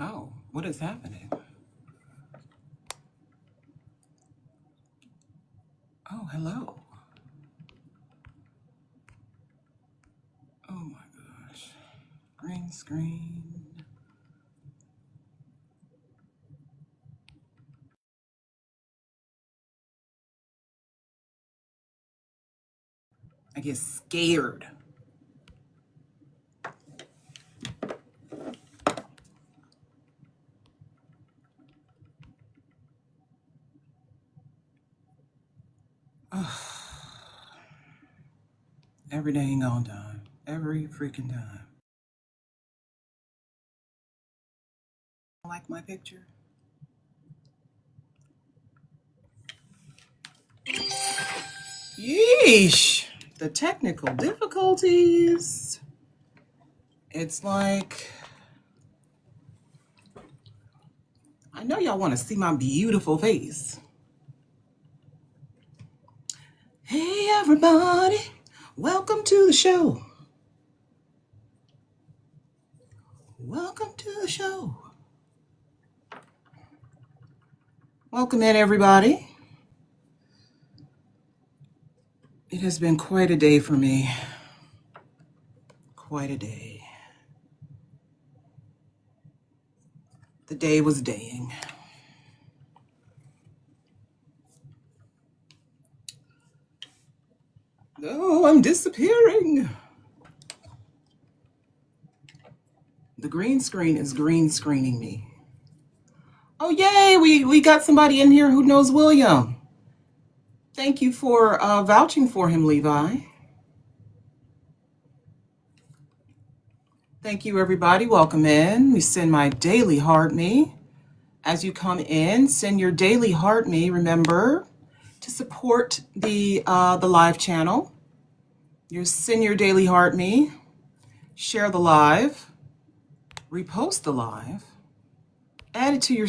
Oh, what is happening? Oh, hello. Oh my gosh. Green screen. I get scared. Ugh. Every dang on time. Every freaking time. Like my picture? Yeesh. The technical difficulties. It's like, I know y'all want to see my beautiful face. Hey, everybody. Welcome to the show. Welcome to the show. Welcome in, everybody. It has been quite a day for me. Quite a day. The day was daying. Oh, I'm disappearing. The green screen is green screening me. Oh, yay, we got somebody in here who knows William. Thank you for vouching for him, Levi. Thank you, everybody. Welcome in. We send my daily heart me. As you come in, send your daily heart me. Remember to support the live channel. You send your daily heart me. Share the live. Repost the live. Add it to your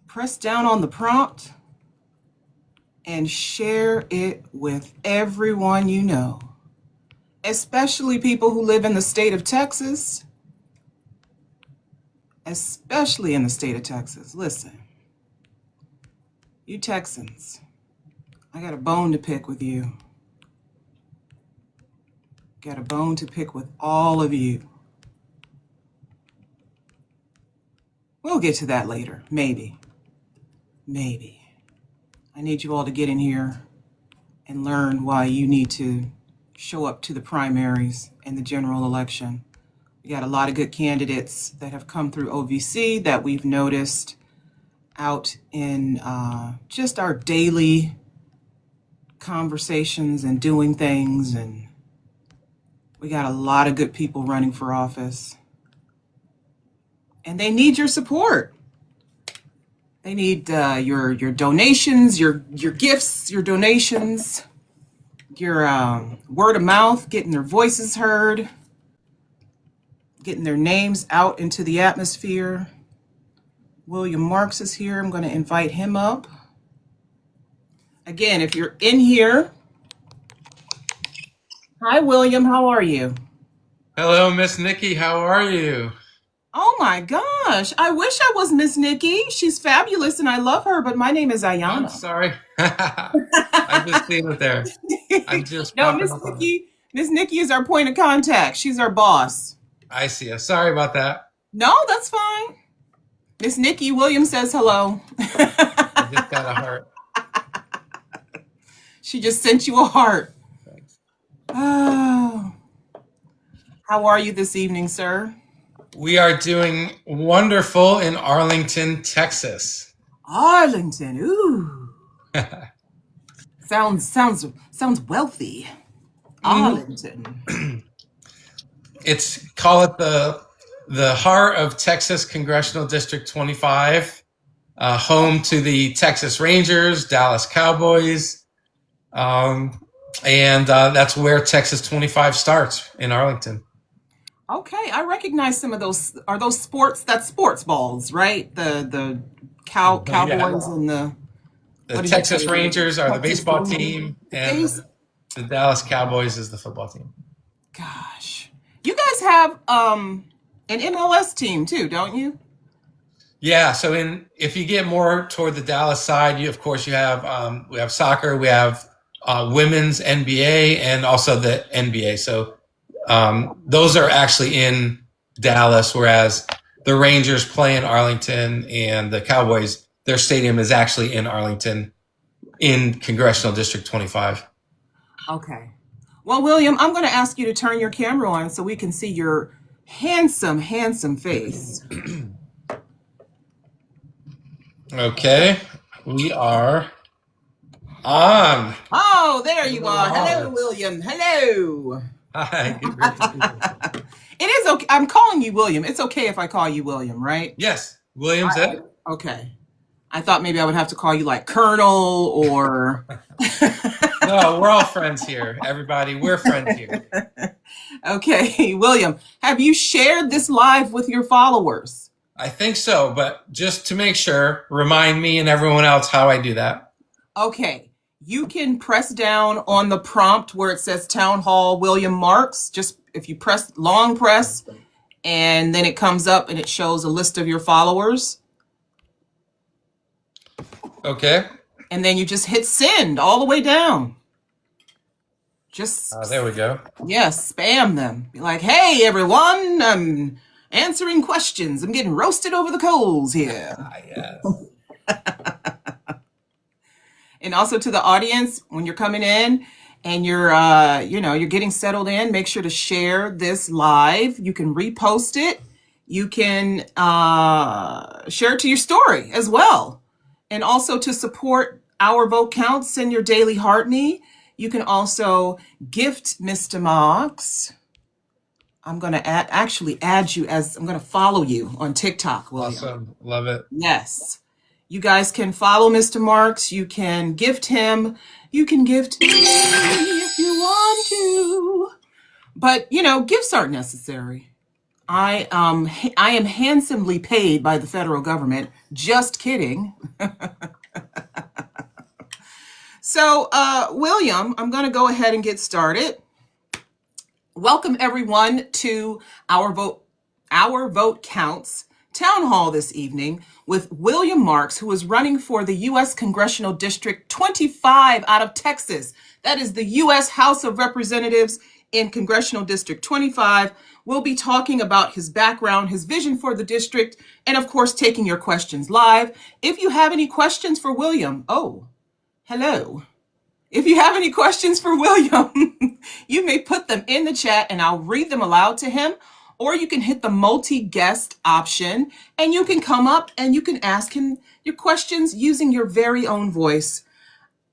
press down on the prompt and share it with everyone you know, especially people who live in the state of Texas. Especially in the state of Texas. Listen, you Texans, I got a bone to pick with you. Got a bone to pick with all of you. We'll get to that later, maybe. Maybe. I need you all to get in here and learn why you need to show up to the primaries and the general election. We got a lot of good candidates that have come through OVC that we've noticed out in just our daily conversations and doing things. And we got a lot of good people running for office. And they need your support. They need your donations, your gifts, your donations, your word of mouth, getting their voices heard, getting their names out into the atmosphere. William Marks is here. I'm going to invite him up. Again, if you're in here, hi, William. How are you? Hello, Miss Nikki. How are you? Oh my gosh. I wish I was Miss Nikki. She's fabulous and I love her, but my name is I'm Ayana. sorry. I just seen it there. I'm just No, popping Miss up on it. Nikki. Miss Nikki is our point of contact. She's our boss. I see. Sorry about that. No, that's fine. Miss Nikki, William says hello. I just got a heart. She just sent you a heart. Thanks. Oh. How are you this evening, sir? We are doing wonderful in Arlington, Texas. Arlington. Ooh. Sounds wealthy. Arlington. Call it the heart of Texas Congressional District 25, home to the Texas Rangers, Dallas Cowboys, and that's where Texas 25 starts, in Arlington. Okay, I recognize some of those. Are those sports? That's sports balls, right? The Cowboys and the Texas Rangers are the Texas baseball Rangers. team, and the Dallas Cowboys is the football team. Gosh, You guys have an MLS team too, don't you? Yeah. So if you get more toward the Dallas side, you have we have soccer, we have women's NBA, and also the NBA. So those are actually in Dallas, whereas the Rangers play in Arlington, and the Cowboys, their stadium is actually in Arlington, in Congressional District 25. Okay. Well, William, I'm going to ask you to turn your camera on so we can see your handsome, handsome face. Okay, we are on. Oh, there you are. Hello, William. Hello. Hi. Great to see you. It is okay. I'm calling you William. It's okay if I call you William, right? Yes, Williams. Okay. I thought maybe I would have to call you like Colonel or. No, we're all friends here. Everybody, we're friends here. Okay, William, have you shared this live with your followers? I think so, but just to make sure, remind me and everyone else how I do that. Okay, you can press down on the prompt where it says Town Hall William Marks. Just if you press long press, and then it comes up and it shows a list of your followers. Okay. And then you just hit send all the way down. Just there we go. yes, spam them. Be like, hey everyone, I'm answering questions. I'm getting roasted over the coals here. Yes. And also to the audience, when you're coming in and you're you're getting settled in, make sure to share this live. You can repost it. You can share it to your story as well. And also to support Our Vote Counts, send your daily heart me. You can also gift Mr. Marks. I'm going to add you as I'm going to follow you on TikTok, William. Awesome. Love it. Yes. You guys can follow Mr. Marks. You can gift him. You can gift me if you want to. But, gifts aren't necessary. I am handsomely paid by the federal government. Just kidding. So, William, I'm going to go ahead and get started. Welcome, everyone, to Our Vote Counts Town Hall this evening with William Marks, who is running for the U.S. Congressional District 25 out of Texas. That is the U.S. House of Representatives in Congressional District 25. We'll be talking about his background, his vision for the district, and of course, taking your questions live. If you have any questions for William, hello. If you have any questions for William, you may put them in the chat and I'll read them aloud to him, or you can hit the multi-guest option and you can come up and you can ask him your questions using your very own voice.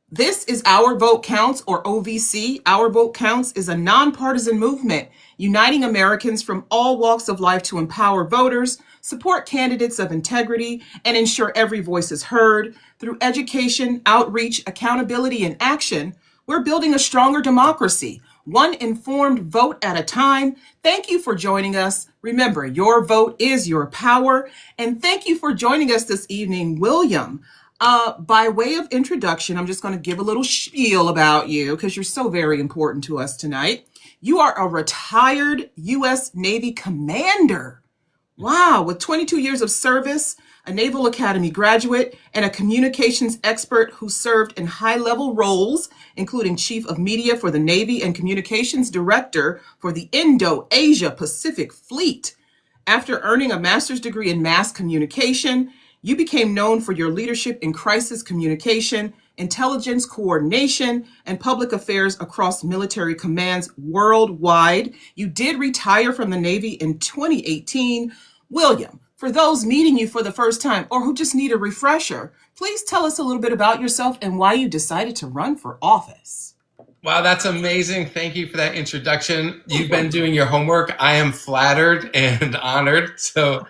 This is Our Vote Counts, or OVC. Our Vote Counts is a nonpartisan movement uniting Americans from all walks of life to empower voters, support candidates of integrity, and ensure every voice is heard. Through education, outreach, accountability, and action, we're building a stronger democracy, one informed vote at a time. Thank you for joining us. Remember, your vote is your power. And thank you for joining us this evening, William. By way of introduction, I'm just going to give a little spiel about you because you're so very important to us tonight. You are a retired U.S. Navy commander. Wow, with 22 years of service, a Naval Academy graduate, and a communications expert who served in high-level roles, including Chief of Media for the Navy and Communications Director for the Indo-Asia Pacific Fleet. After earning a master's degree in mass communication, you became known for your leadership in crisis communication, intelligence coordination, and public affairs across military commands worldwide. You did retire from the Navy in 2018. William, for those meeting you for the first time or who just need a refresher, please tell us a little bit about yourself and why you decided to run for office. Wow, that's amazing. Thank you for that introduction. You've been doing your homework. I am flattered and honored. So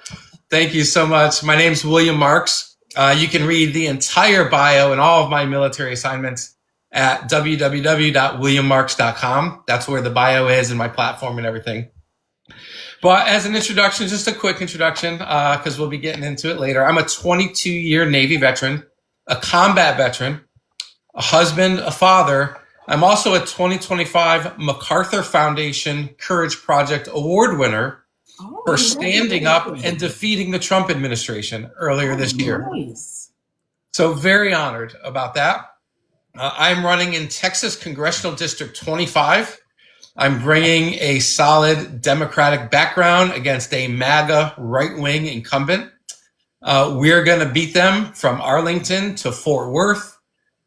thank you so much. My name's William Marks. You can read the entire bio and all of my military assignments at www.williammarks.com. That's where the bio is and my platform and everything. But as an introduction, just a quick introduction, because we'll be getting into it later. I'm a 22-year Navy veteran, a combat veteran, a husband, a father, I'm also a 2025 MacArthur Foundation Courage Project Award winner for standing up and defeating the Trump administration earlier this year. Nice. So very honored about that. I'm running in Texas Congressional District 25. I'm bringing a solid Democratic background against a MAGA right-wing incumbent. We're going to beat them from Arlington to Fort Worth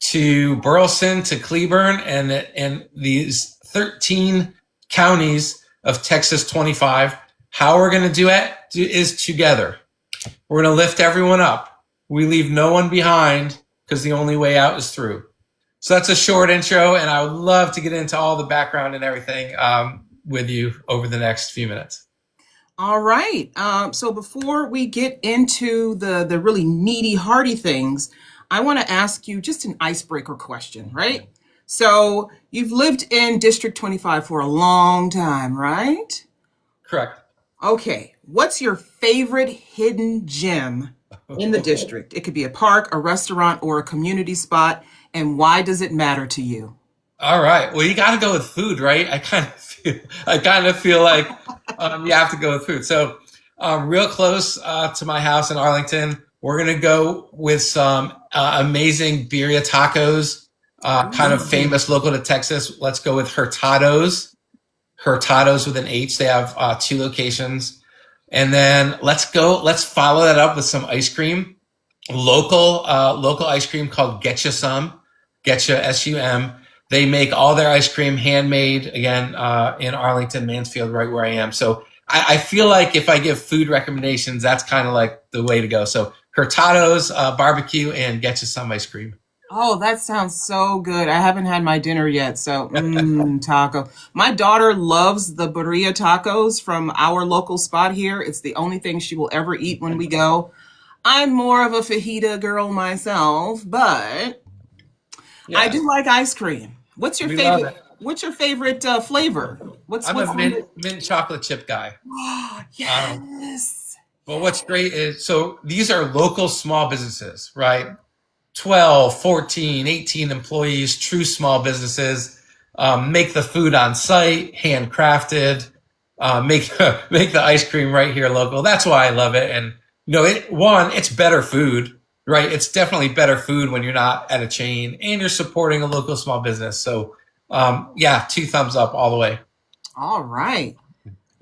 to Burleson to Cleburne and these 13 counties of Texas 25. How we're going to do it is together. We're going to lift everyone up. We leave no one behind because the only way out is through. So that's a short intro, and I would love to get into all the background and everything with you over the next few minutes. All right. So before we get into the really meaty, hearty things, I want to ask you just an icebreaker question, right? So you've lived in District 25 for a long time, right? Correct. Okay. What's your favorite hidden gem in the district? It could be a park, a restaurant, or a community spot. And why does it matter to you? All right. Well, you got to go with food, right? I kind of feel like you have to go with food. So real close to my house in Arlington, we're going to go with some amazing birria tacos, kind of famous local to Texas. Let's go with Hurtado's with an H. They have 2 locations. And then let's follow that up with some ice cream, local ice cream called Getcha SUM. They make all their ice cream handmade, again, in Arlington, Mansfield, right where I am. So I feel like if I give food recommendations, that's kind of like the way to go. So Hurtado's, barbecue, and Getcha ice cream. Oh, that sounds so good. I haven't had my dinner yet, so taco. My daughter loves the birria tacos from our local spot here. It's the only thing she will ever eat when we go. I'm more of a fajita girl myself, but I do like ice cream. What's your favorite? What's your favorite flavor? I'm a mint chocolate chip guy. Yes. But what's great is, so these are local small businesses, right? 12, 14, 18 employees, true small businesses, make the food on site, handcrafted, make the ice cream right here local. That's why I love it. And, it's better food, right? It's definitely better food when you're not at a chain and you're supporting a local small business. So, 2 thumbs up all the way. All right.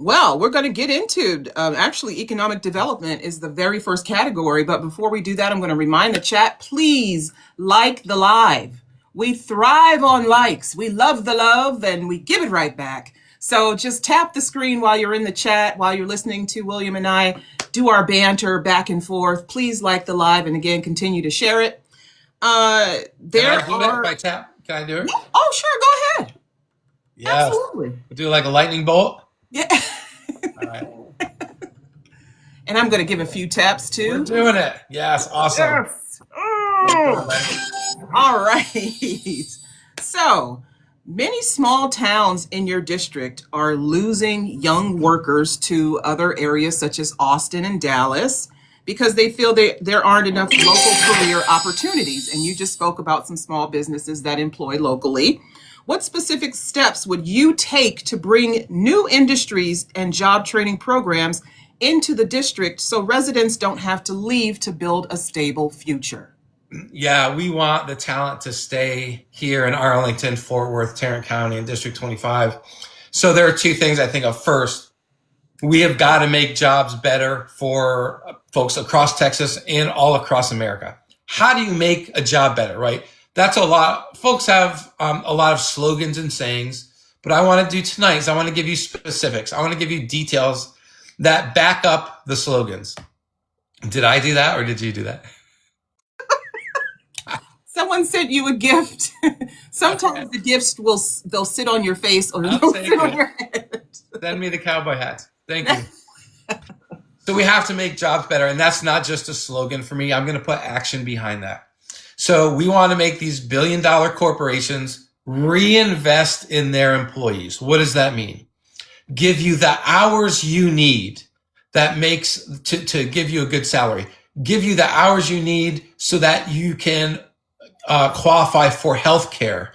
Well, we're going to get into actually economic development is the very first category. But before we do that, I'm going to remind the chat, please like the live. We thrive on likes. We love the love and we give it right back. So just tap the screen while you're in the chat, while you're listening to William and I do our banter back and forth. Please like the live and again, continue to share it. Can I do it if I tap? Can I do it? Yeah. Oh, sure. Go ahead. Yeah. Absolutely. We'll do like a lightning bolt. Yeah. All right. And I'm going to give a few taps too. We're doing it. Yes. Awesome. Yes. All right. So many small towns in your district are losing young workers to other areas such as Austin and Dallas because they feel there aren't enough local career opportunities. And you just spoke about some small businesses that employ locally. What specific steps would you take to bring new industries and job training programs into the district so residents don't have to leave to build a stable future? Yeah, we want the talent to stay here in Arlington, Fort Worth, Tarrant County, and District 25. So there are 2 things I think of. First, we have got to make jobs better for folks across Texas and all across America. How do you make a job better, right? That's a lot. Folks have a lot of slogans and sayings, but I want to do tonight is I want to give you specifics. I want to give you details that back up the slogans. Did I do that or did you do that? Someone sent you a gift. Sometimes the gifts they'll sit on your face or they'll sit on your head. Send me the cowboy hats. Thank you. So we have to make jobs better. And that's not just a slogan for me. I'm going to put action behind that. So we want to make these billion-dollar corporations reinvest in their employees. What does that mean? Give you the hours you need that makes to give you a good salary. Give you the hours you need so that you can qualify for health care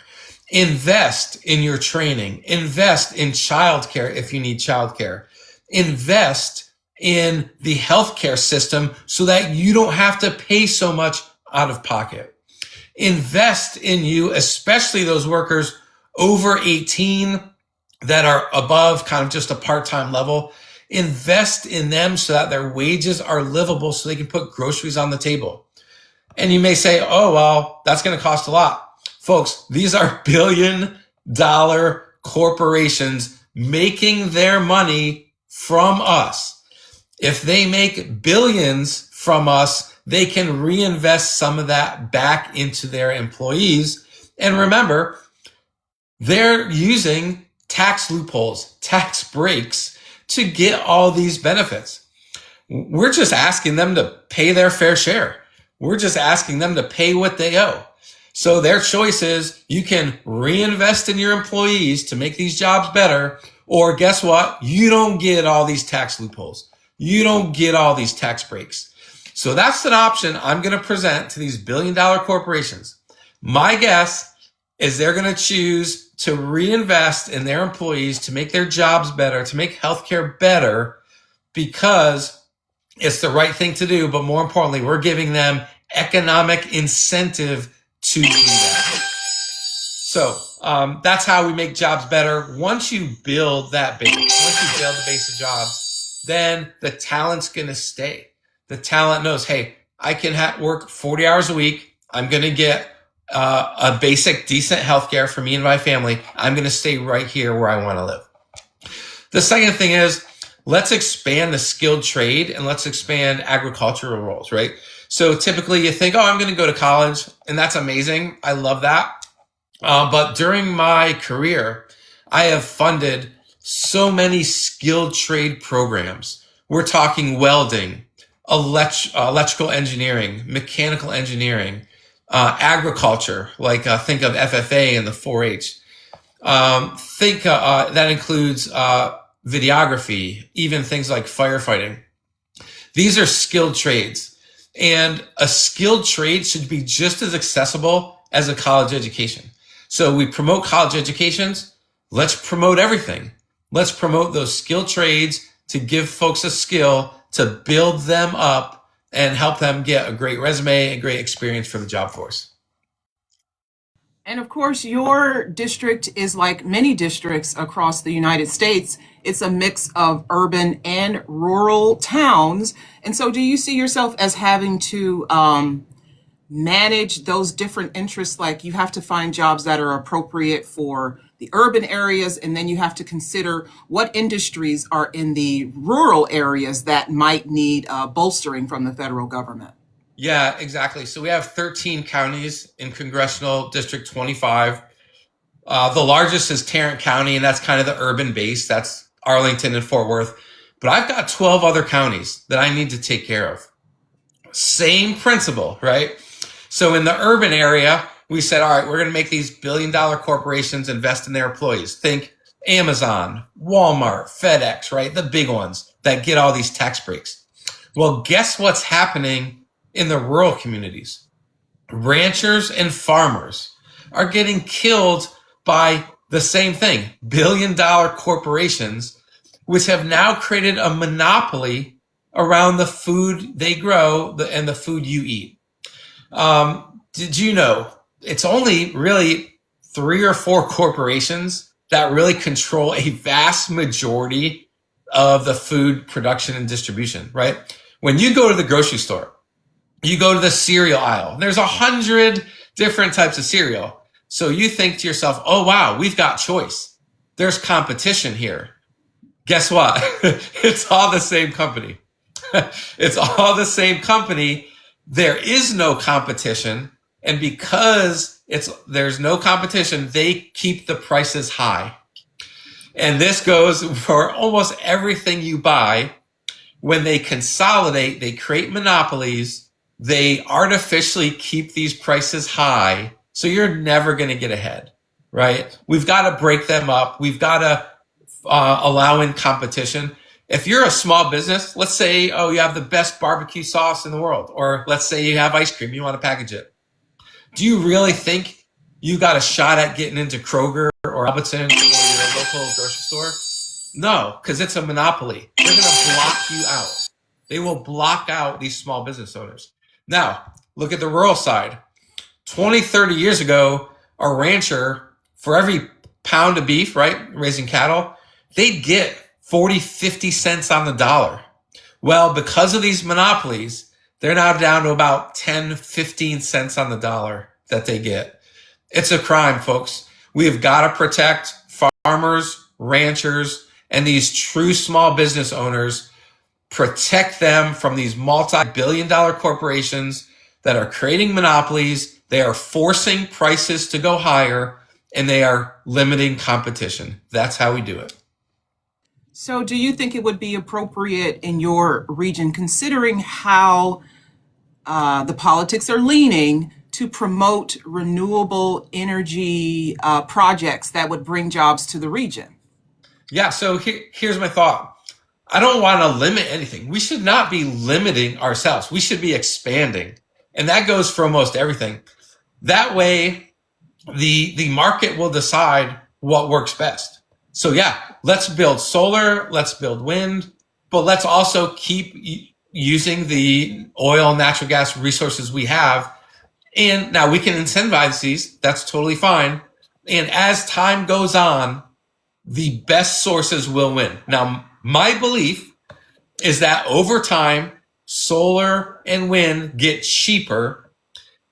Invest in your training. Invest in childcare if you need childcare. Invest in the healthcare system so that you don't have to pay so much out of pocket. Invest in you, especially those workers over 18 that are above kind of just a part-time level. Invest in them so that their wages are livable so they can put groceries on the table. And you may say, oh, well, that's going to cost a lot. Folks, these are billion-dollar corporations making their money from us. If they make billions from us, they can reinvest some of that back into their employees. And remember, they're using tax loopholes, tax breaks to get all these benefits. We're just asking them to pay their fair share. We're just asking them to pay what they owe. So their choice is you can reinvest in your employees to make these jobs better, or guess what? You don't get all these tax loopholes. You don't get all these tax breaks. So that's an option I'm going to present to these billion-dollar corporations. My guess is they're going to choose to reinvest in their employees to make their jobs better, to make healthcare better, because it's the right thing to do. But more importantly, we're giving them economic incentive to do that. So that's how we make jobs better. Once you build that base, once you build the base of jobs, then the talent's going to stay. The talent knows, hey, I can work 40 hours a week. I'm going to get a basic, decent healthcare for me and my family. I'm going to stay right here where I want to live. The second thing is, let's expand the skilled trade and let's expand agricultural roles, right? So typically you think, oh, I'm going to go to college, and that's amazing. I love that. But during my career, I have funded so many skilled trade programs. We're talking welding, electrical engineering, mechanical engineering, agriculture, like think of FFA and the 4-H. That includes videography, even things like firefighting. These are skilled trades. And a skilled trade should be just as accessible as a college education. So we promote college educations. Let's promote everything. Let's promote those skilled trades to give folks a skill to build them up and help them get a great resume and great experience for the job force. And of course, your district is like many districts across the United States. It's a mix of urban and rural towns. And so do you see yourself as having to manage those different interests? Like you have to find jobs that are appropriate for the urban areas, and then you have to consider what industries are in the rural areas that might need bolstering from the federal government. Yeah, exactly. So we have 13 counties in Congressional District 25. The largest is Tarrant County, and that's kind of the urban base. That's Arlington and Fort Worth. But I've got 12 other counties that I need to take care of. Same principle, right? So in the urban area, we said, all right, we're going to make these billion-dollar corporations invest in their employees. Think Amazon, Walmart, FedEx, right? The big ones that get all these tax breaks. Well, guess what's happening in the rural communities? Ranchers and farmers are getting killed by the same thing, billion-dollar corporations, which have now created a monopoly around the food they grow and the food you eat. Did you know it's only really 3 or 4 corporations that really control a vast majority of the food production and distribution, right? When you go to the grocery store, you go to the cereal aisle, there's 100 different types of cereal. So you think to yourself, oh, wow, we've got choice. There's competition here. Guess what? It's all the same company. It's all the same company. There is no competition. And because there's no competition, they keep the prices high. And this goes for almost everything you buy. When they consolidate, they create monopolies. They artificially keep these prices high. So you're never going to get ahead, right? We've got to break them up. We've got to allow in competition. If you're a small business, let's say, oh, you have the best barbecue sauce in the world, or let's say you have ice cream, you want to package it. Do you really think you got a shot at getting into Kroger or Albertsons or your local grocery store? No, because it's a monopoly. They're going to block you out. They will block out these small business owners. Now, look at the rural side. 20, 30 years ago, a rancher, for every pound of beef, right, raising cattle, they'd get 40, 50 cents on the dollar. Well, because of these monopolies, they're now down to about 10, 15 cents on the dollar that they get. It's a crime, folks. We have got to protect farmers, ranchers, and these true small business owners, protect them from these multi-billion-dollar corporations that are creating monopolies. They are forcing prices to go higher, and they are limiting competition. That's how we do it. So do you think it would be appropriate in your region, considering how the politics are leaning, to promote renewable energy projects that would bring jobs to the region? Yeah, so here's my thought. I don't want to limit anything. We should not be limiting ourselves. We should be expanding. And that goes for almost everything. That way, the market will decide what works best. So yeah, let's build solar, let's build wind, but let's also keep using the oil and natural gas resources we have. And now we can incentivize these. That's totally fine. And as time goes on, the best sources will win. Now, my belief is that over time, solar and wind get cheaper.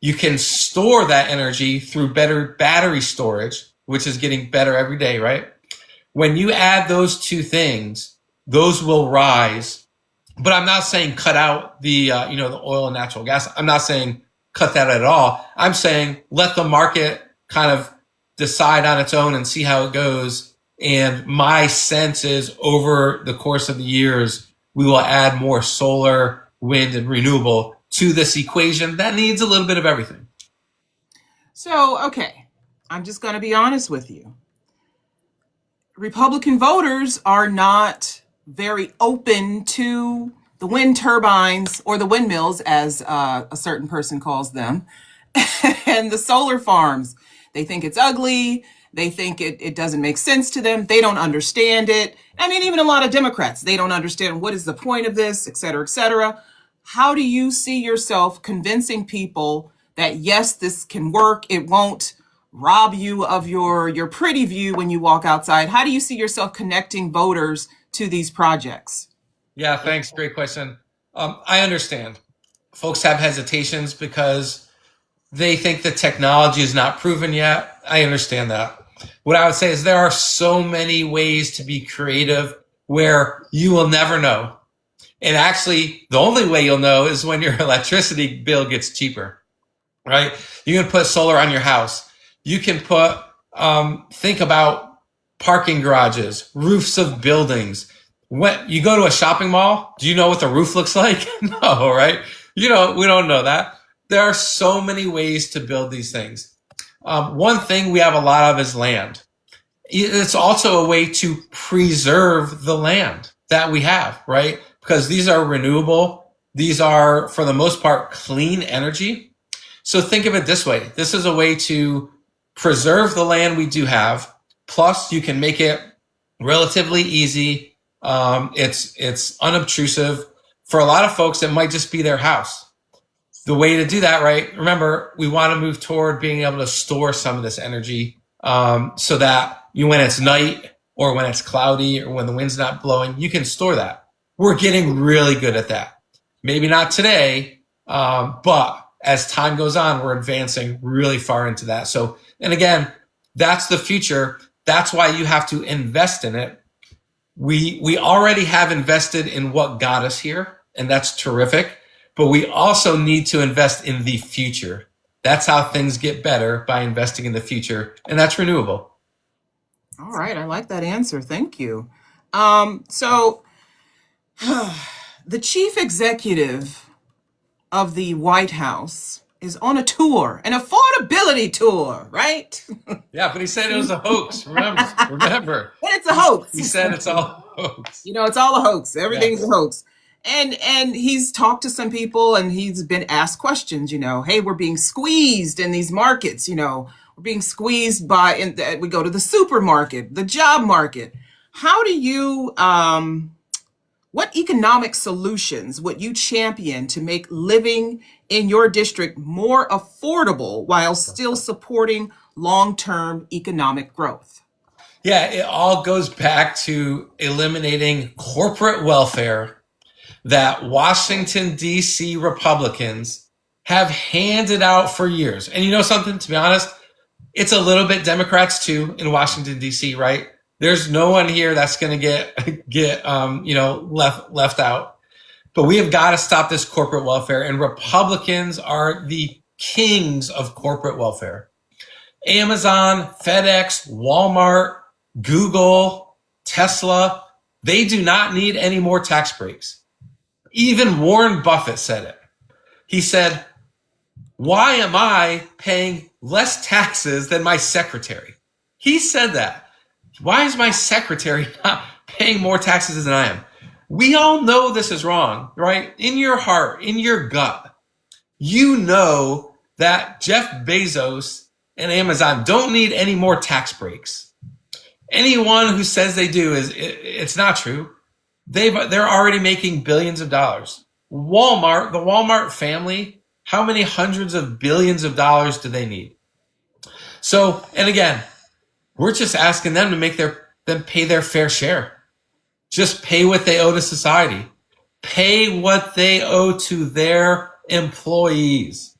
You can store that energy through better battery storage, which is getting better every day, right? When you add those two things, those will rise. But I'm not saying cut out the oil and natural gas. I'm not saying cut that at all. I'm saying let the market kind of decide on its own and see how it goes. And my sense is over the course of the years, we will add more solar, wind, and renewable to this equation that needs a little bit of everything. So, okay, I'm just going to be honest with you. Republican voters are not very open to the wind turbines, or the windmills, as a certain person calls them, and the solar farms. They think it's ugly. They think it doesn't make sense to them. They don't understand it. I mean, even a lot of Democrats, they don't understand what is the point of this, et cetera, et cetera. How do you see yourself convincing people that, yes, this can work? It won't rob you of your pretty view when you walk outside. How do you see yourself connecting voters to these projects? Yeah, thanks. Great question. I understand. Folks have hesitations because they think the technology is not proven yet. I understand that. What I would say is there are so many ways to be creative where you will never know. And actually, the only way you'll know is when your electricity bill gets cheaper, right? You can put solar on your house. You can put, think about parking garages, roofs of buildings. When you go to a shopping mall, do you know what the roof looks like? No, right? We don't know that. There are so many ways to build these things. One thing we have a lot of is land. It's also a way to preserve the land that we have, right? Because these are renewable. These are, for the most part, clean energy. So think of it this way. This is a way to preserve the land we do have. Plus, you can make it relatively easy. It's unobtrusive. For a lot of folks, it might just be their house. The way to do that, right? Remember, we want to move toward being able to store some of this energy so that when it's night or when it's cloudy or when the wind's not blowing, you can store that. We're getting really good at that. Maybe not today, but as time goes on, we're advancing really far into that. So, and again, that's the future. That's why you have to invest in it. We already have invested in what got us here, and that's terrific. But we also need to invest in the future. That's how things get better, by investing in the future, and that's renewable. All right, I like that answer. Thank you. So the chief executive of the White House is on a tour, an affordability tour, right? Yeah, but he said it was a hoax. Remember. But it's a hoax. He said it's all a hoax. It's all a hoax. Everything's a hoax. And he's talked to some people, and he's been asked questions, hey, we're being squeezed in these markets, we're being squeezed by, we go to the supermarket, the job market. How do you, what economic solutions would you champion to make living in your district more affordable while still supporting long-term economic growth? Yeah, it all goes back to eliminating corporate welfare that Washington, D.C. Republicans have handed out for years. And you know something, to be honest, it's a little bit Democrats too in Washington, D.C., right? There's no one here that's going to get left out. But we have got to stop this corporate welfare, and Republicans are the kings of corporate welfare. Amazon, FedEx, Walmart, Google, Tesla, they do not need any more tax breaks. Even Warren Buffett said it. He said, "Why am I paying less taxes than my secretary?" He said that. Why is my secretary not paying more taxes than I am? We all know this is wrong, right? In your heart, in your gut, you know that Jeff Bezos and Amazon don't need any more tax breaks. Anyone who says they do it's not true. They're already making billions of dollars. Walmart, the Walmart family, how many hundreds of billions of dollars do they need? So, and again, we're just asking them to make them pay their fair share. Just pay what they owe to society. Pay what they owe to their employees,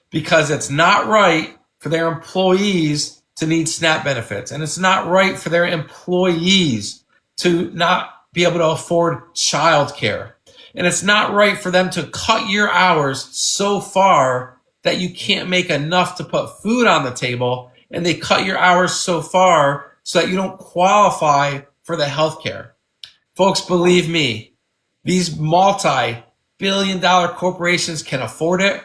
because it's not right for their employees to need SNAP benefits, and it's not right for their employees to not be able to afford childcare, and it's not right for them to cut your hours so far that you can't make enough to put food on the table, and they cut your hours so far so that you don't qualify for the health care. Folks, believe me, these multi-billion-dollar corporations can afford it.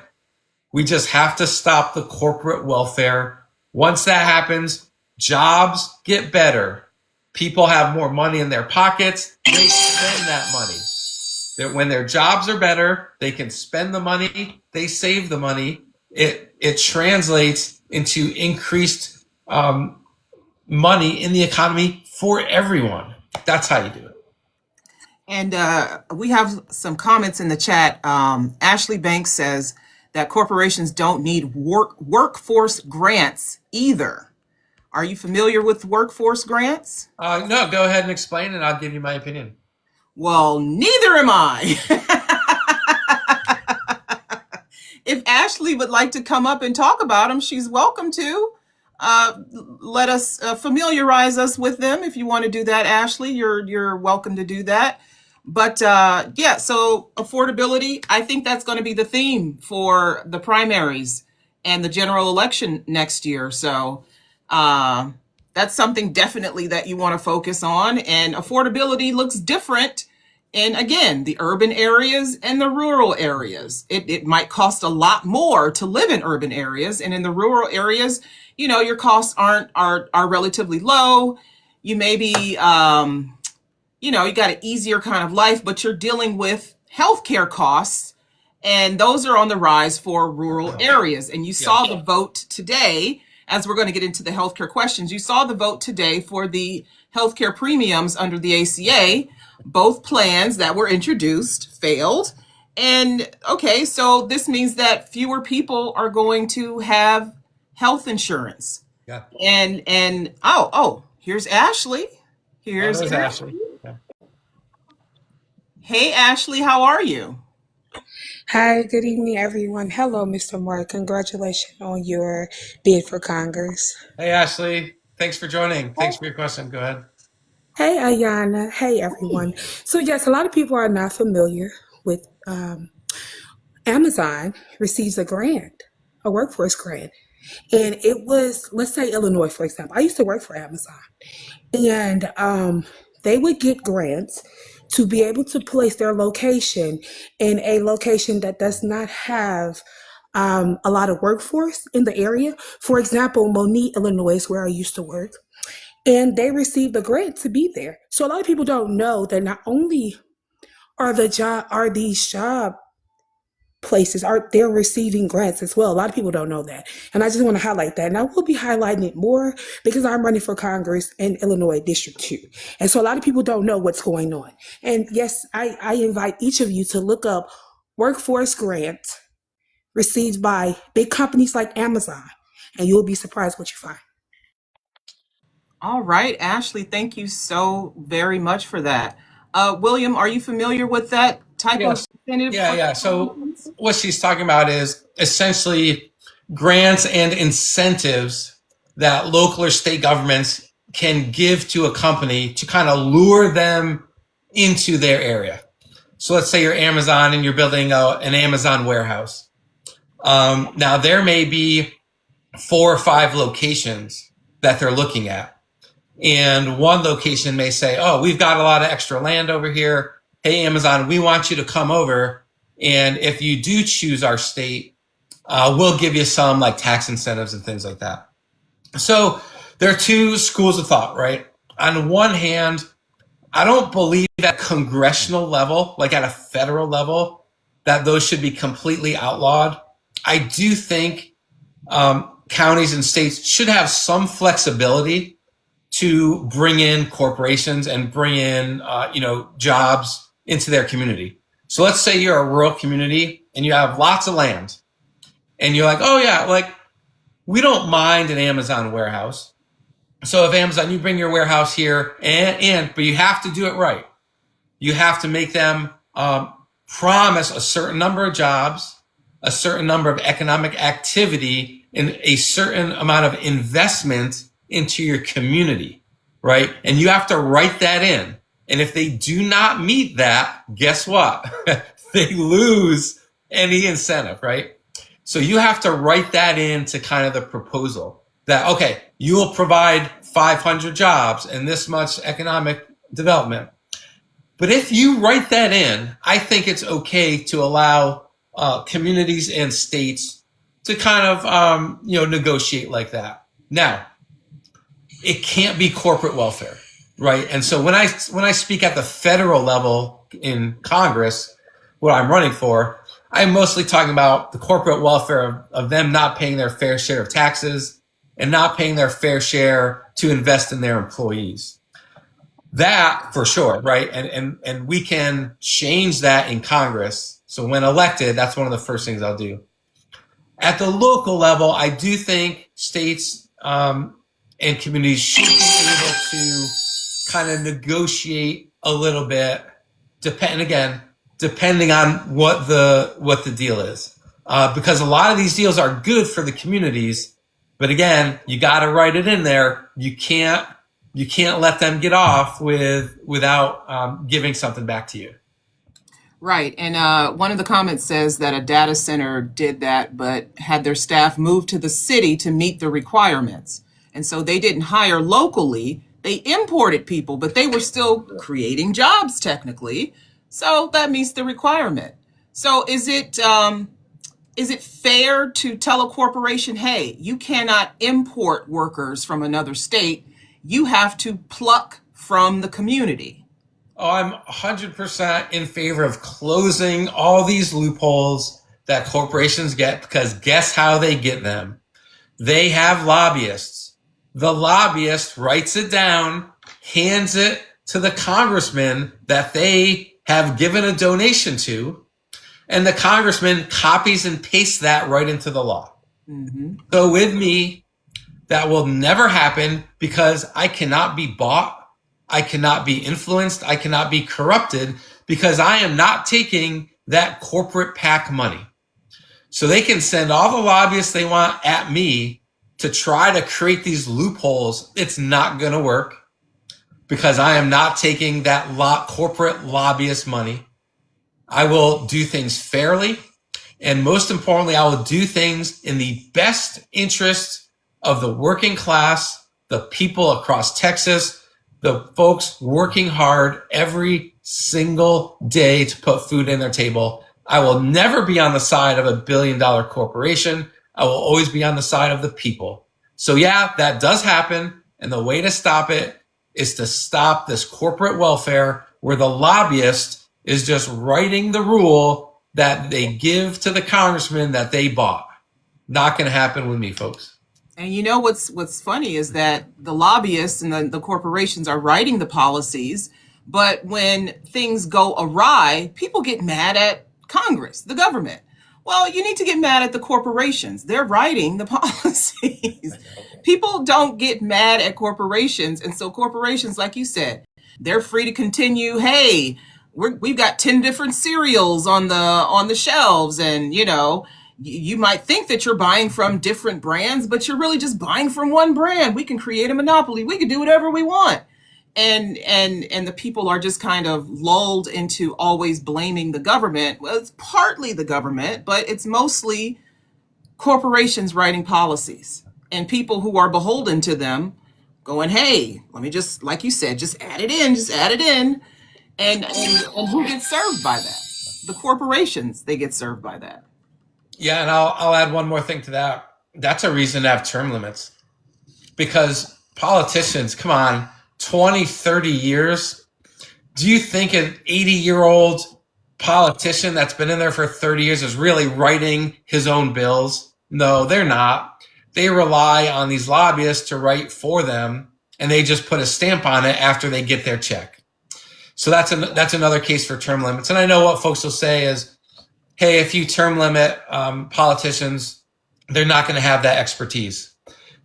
We just have to stop the corporate welfare. Once that happens, jobs get better. People have more money in their pockets. They spend that money. When their jobs are better, they can spend the money. They save the money. It translates into increased money in the economy for everyone. That's how you do it. And we have some comments in the chat. Ashley Banks says that corporations don't need workforce grants either. Are you familiar with workforce grants? No, go ahead and explain, and I'll give you my opinion. Well, neither am I. If Ashley would like to come up and talk about them, she's welcome to. Let us familiarize us with them. If you want to do that, Ashley, you're welcome to do that. But yeah, so affordability, I think that's going to be the theme for the primaries and the general election next year. So that's something definitely that you want to focus on. And affordability looks different in, again, the urban areas and the rural areas. It might cost a lot more to live in urban areas, and in the rural areas, you know, your costs are relatively low. You may be you know, you got an easier kind of life, but you're dealing with healthcare costs, and those are on the rise for rural areas. And you saw the vote today, as we're going to get into the healthcare questions, you saw the vote today for the healthcare premiums under the ACA. Both plans that were introduced failed. And okay, so this means that fewer people are going to have health insurance. Yeah. And oh, here's Ashley. Here's Ashley. Hey, Ashley, how are you? Hi, good evening, everyone. Hello, Mr. Moore. Congratulations on your bid for Congress. Hey, Ashley. Thanks for joining. Thanks for your question. Go ahead. Hey, Ayana. Hey, everyone. So, yes, a lot of people are not familiar with Amazon receives a grant, a workforce grant. And it was, let's say Illinois, for example. I used to work for Amazon. And they would get grants to be able to place their location in a location that does not have a lot of workforce in the area. For example, Monique, Illinois is where I used to work, and they received a grant to be there. So a lot of people don't know that not only are these job places are they're receiving grants as well. A lot of people don't know that. And I just want to highlight that. And I will be highlighting it more because I'm running for Congress in Illinois District 2. And so a lot of people don't know what's going on. And yes, I invite each of you to look up workforce grants received by big companies like Amazon, and you'll be surprised what you find. All right, Ashley, thank you so very much for that. William, are you familiar with that type Yes. of incentive? Yeah. So what she's talking about is essentially grants and incentives that local or state governments can give to a company to kind of lure them into their area. So let's say you're Amazon and you're building an Amazon warehouse. Now there may be 4 or 5 locations that they're looking at. And one location may say, oh, we've got a lot of extra land over here. Hey, Amazon, we want you to come over. And if you do choose our state, we'll give you some like tax incentives and things like that. So there are 2 schools of thought, right? On one hand, I don't believe at congressional level, like at a federal level, that those should be completely outlawed. I do think counties and states should have some flexibility to bring in corporations and bring in, jobs into their community. So let's say you're a rural community and you have lots of land and you're like, oh yeah, like we don't mind an Amazon warehouse. So if Amazon, you bring your warehouse here but you have to do it right. You have to make them promise a certain number of jobs, a certain number of economic activity, and a certain amount of investment into your community, right? And you have to write that in. And if they do not meet that, guess what? They lose any incentive, right? So you have to write that into kind of the proposal that, okay, you will provide 500 jobs and this much economic development. But if you write that in, I think it's okay to allow communities and states to kind of, negotiate like that. Now, it can't be corporate welfare, right? And so when I speak at the federal level in Congress, what I'm running for, I'm mostly talking about the corporate welfare of them not paying their fair share of taxes and not paying their fair share to invest in their employees. That for sure, right? And we can change that in Congress. So when elected, that's one of the first things I'll do. At the local level, I do think states and communities should be able to kind of negotiate a little bit, depending on what the deal is, because a lot of these deals are good for the communities, but again, you got to write it in there. You can't let them get off without giving something back to you. Right. And one of the comments says that a data center did that, but had their staff move to the city to meet the requirements. And so they didn't hire locally. They imported people, but they were still creating jobs technically. So that meets the requirement. So is it fair to tell a corporation, hey, you cannot import workers from another state. You have to pluck from the community? Oh, I'm 100% in favor of closing all these loopholes that corporations get, because guess how they get them? They have lobbyists. The lobbyist writes it down, hands it to the congressman that they have given a donation to, and the congressman copies and pastes that right into the law. Mm-hmm. So with me, that will never happen because I cannot be bought. I cannot be influenced. I cannot be corrupted because I am not taking that corporate PAC money. So they can send all the lobbyists they want at me to try to create these loopholes. It's not going to work because I am not taking that corporate lobbyist money. I will do things fairly. And most importantly, I will do things in the best interest of the working class, the people across Texas, the folks working hard every single day to put food in their table. I will never be on the side of a billion-dollar corporation. I will always be on the side of the people. So yeah, that does happen. And the way to stop it is to stop this corporate welfare where the lobbyist is just writing the rule that they give to the congressman that they bought. Not going to happen with me, folks. And you know what's funny is that the lobbyists and the corporations are writing the policies, but when things go awry, people get mad at Congress, the government. Well, you need to get mad at the corporations. They're writing the policies. People don't get mad at corporations. And so corporations, like you said, they're free to continue. Hey, we've got 10 different cereals on the shelves. And, you might think that you're buying from different brands, but you're really just buying from one brand. We can create a monopoly. We can do whatever we want. And the people are just kind of lulled into always blaming the government. Well, it's partly the government, but it's mostly corporations writing policies and people who are beholden to them going, hey, let me just, like you said, just add it in. And who gets served by that? The corporations, they get served by that. Yeah, and I'll add one more thing to that. That's a reason to have term limits. Because politicians, come on, 20, 30 years. Do you think an 80-year-old politician that's been in there for 30 years is really writing his own bills? No, they're not. They rely on these lobbyists to write for them, and they just put a stamp on it after they get their check. So that's another case for term limits. And I know what folks will say is, hey, if you term limit politicians, they're not going to have that expertise.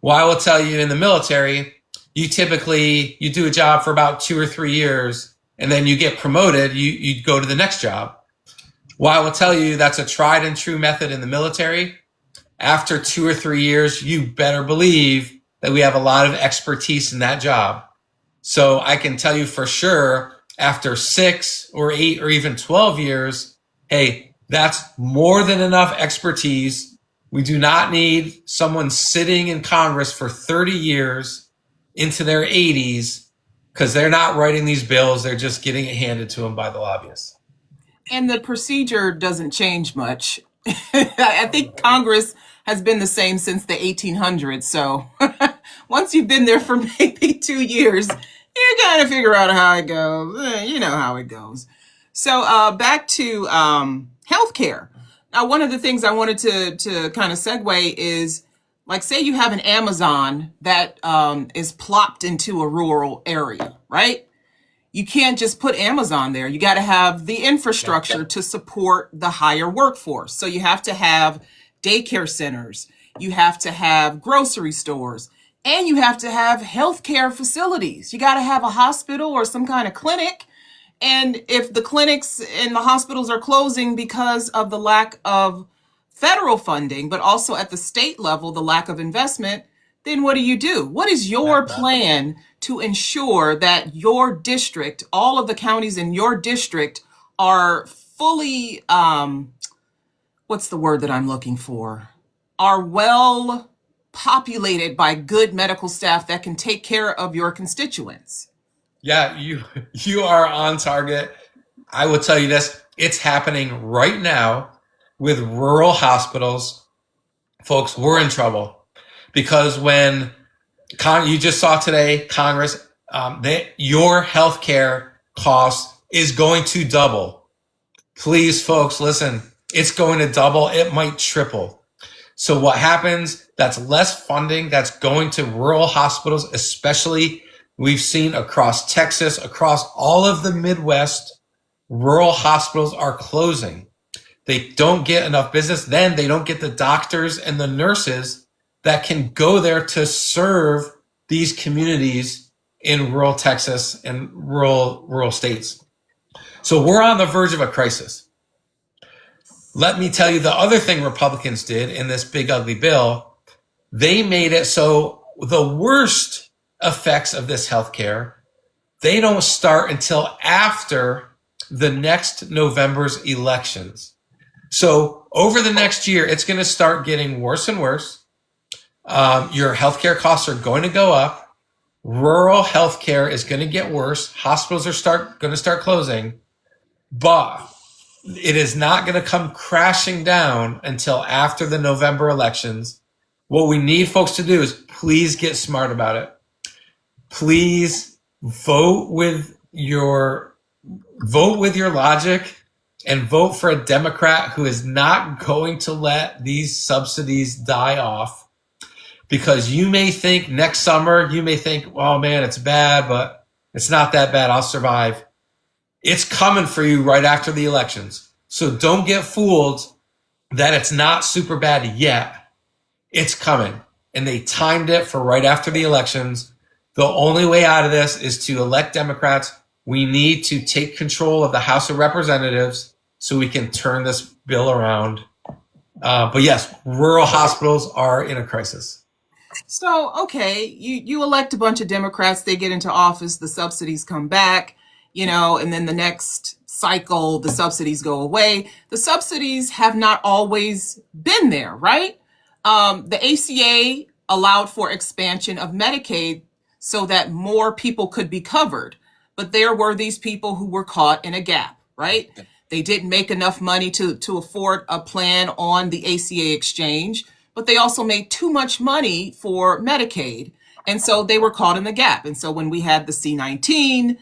Well, I will tell you, in the military, you do a job for about 2 or 3 years, and then you get promoted, you go to the next job. Well, I will tell you, that's a tried and true method in the military. After 2 or 3 years, you better believe that we have a lot of expertise in that job. So I can tell you for sure, after 6 or 8 or even 12 years, hey, that's more than enough expertise. We do not need someone sitting in Congress for 30 years into their 80s because they're not writing these bills. They're just getting it handed to them by the lobbyists. And the procedure doesn't change much. I think Congress has been the same since the 1800s. So once you've been there for maybe 2 years, you kind of figure out how it goes. You know how it goes. So back to healthcare. Now, one of the things I wanted to kind of segue is, like, say you have an Amazon that is plopped into a rural area, right? You can't just put Amazon there. You got to have the infrastructure to support the higher workforce. So you have to have daycare centers, you have to have grocery stores, and you have to have healthcare facilities. You got to have a hospital or some kind of clinic. And if the clinics and the hospitals are closing because of the lack of federal funding, but also at the state level, the lack of investment, then what do? What is your plan to ensure that your district, all of the counties in your district, are fully, what's the word that I'm looking for? Are well populated by good medical staff that can take care of your constituents? Yeah, you are on target. I will tell you this, it's happening right now with rural hospitals. Folks, we're in trouble because when you just saw today, Congress, your healthcare cost is going to double. Please, folks, listen, it's going to double. It might triple. So what happens, that's less funding that's going to rural hospitals, especially we've seen across Texas, across all of the Midwest, rural hospitals are closing. They don't get enough business. Then they don't get the doctors and the nurses that can go there to serve these communities in rural Texas and rural states. So we're on the verge of a crisis. Let me tell you the other thing Republicans did in this big ugly bill. They made it so the worst effects of this healthcare, they don't start until after the next November's elections. So over the next year, it's going to start getting worse and worse. Your healthcare costs are going to go up. Rural healthcare is going to get worse. Hospitals are going to start closing, but it is not going to come crashing down until after the November elections. What we need folks to do is please get smart about it. Please vote with your logic. and vote for a Democrat who is not going to let these subsidies die off. Because you may think next summer, you may think, oh man, it's bad, but it's not that bad. I'll survive. It's coming for you right after the elections. So don't get fooled that it's not super bad yet. It's coming. And they timed it for right after the elections. The only way out of this is to elect Democrats. We need to take control of the House of Representatives so we can turn this bill around. But yes, rural hospitals are in a crisis. So, okay, you elect a bunch of Democrats, they get into office, the subsidies come back, and then the next cycle, the subsidies go away. The subsidies have not always been there, right? The ACA allowed for expansion of Medicaid so that more people could be covered. But there were these people who were caught in a gap, right? They didn't make enough money to afford a plan on the ACA exchange, but they also made too much money for Medicaid. And so they were caught in the gap. And so when we had the C-19,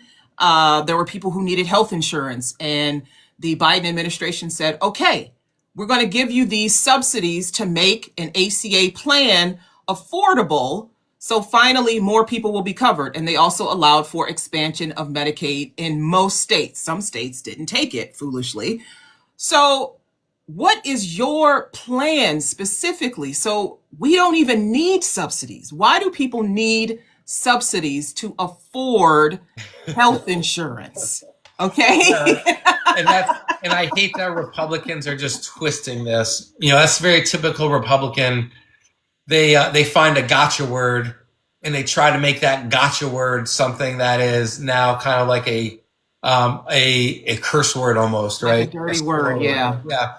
there were people who needed health insurance. And the Biden administration said, okay, we're going to give you these subsidies to make an ACA plan affordable. So finally, more people will be covered. And they also allowed for expansion of Medicaid in most states. Some states didn't take it, foolishly. So what is your plan specifically? So we don't even need subsidies. Why do people need subsidies to afford health insurance? Okay. And I hate that Republicans are just twisting this. That's very typical Republican. They find a gotcha word and they try to make that gotcha word something that is now kind of like a curse word almost, right? Like a dirty word, yeah. Yeah.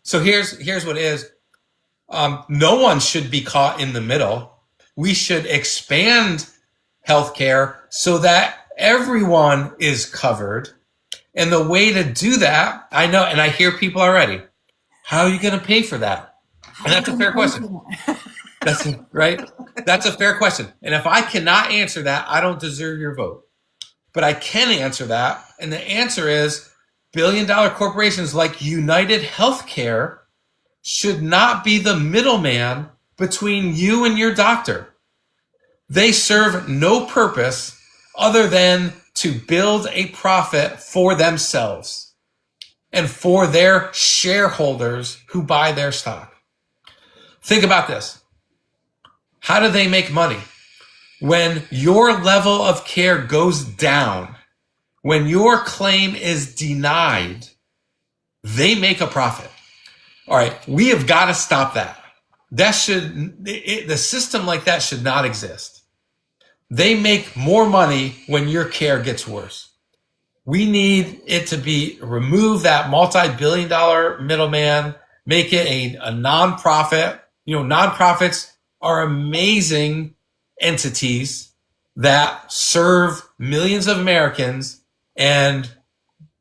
So here's what it is. No one should be caught in the middle. We should expand healthcare so that everyone is covered. And the way to do that, I know, and I hear people already, how are you going to pay for that? And that's a fair question. That's right. That's a fair question. And if I cannot answer that, I don't deserve your vote. But I can answer that. And the answer is billion-dollar corporations like United Healthcare should not be the middleman between you and your doctor. They serve no purpose other than to build a profit for themselves and for their shareholders who buy their stock. Think about this. How do they make money? When your level of care goes down, when your claim is denied, they make a profit. All right, we have got to stop that. The system like that should not exist. They make more money when your care gets worse. We need it to be remove that multi-billion-dollar middleman, make it a nonprofit. Nonprofits are amazing entities that serve millions of Americans and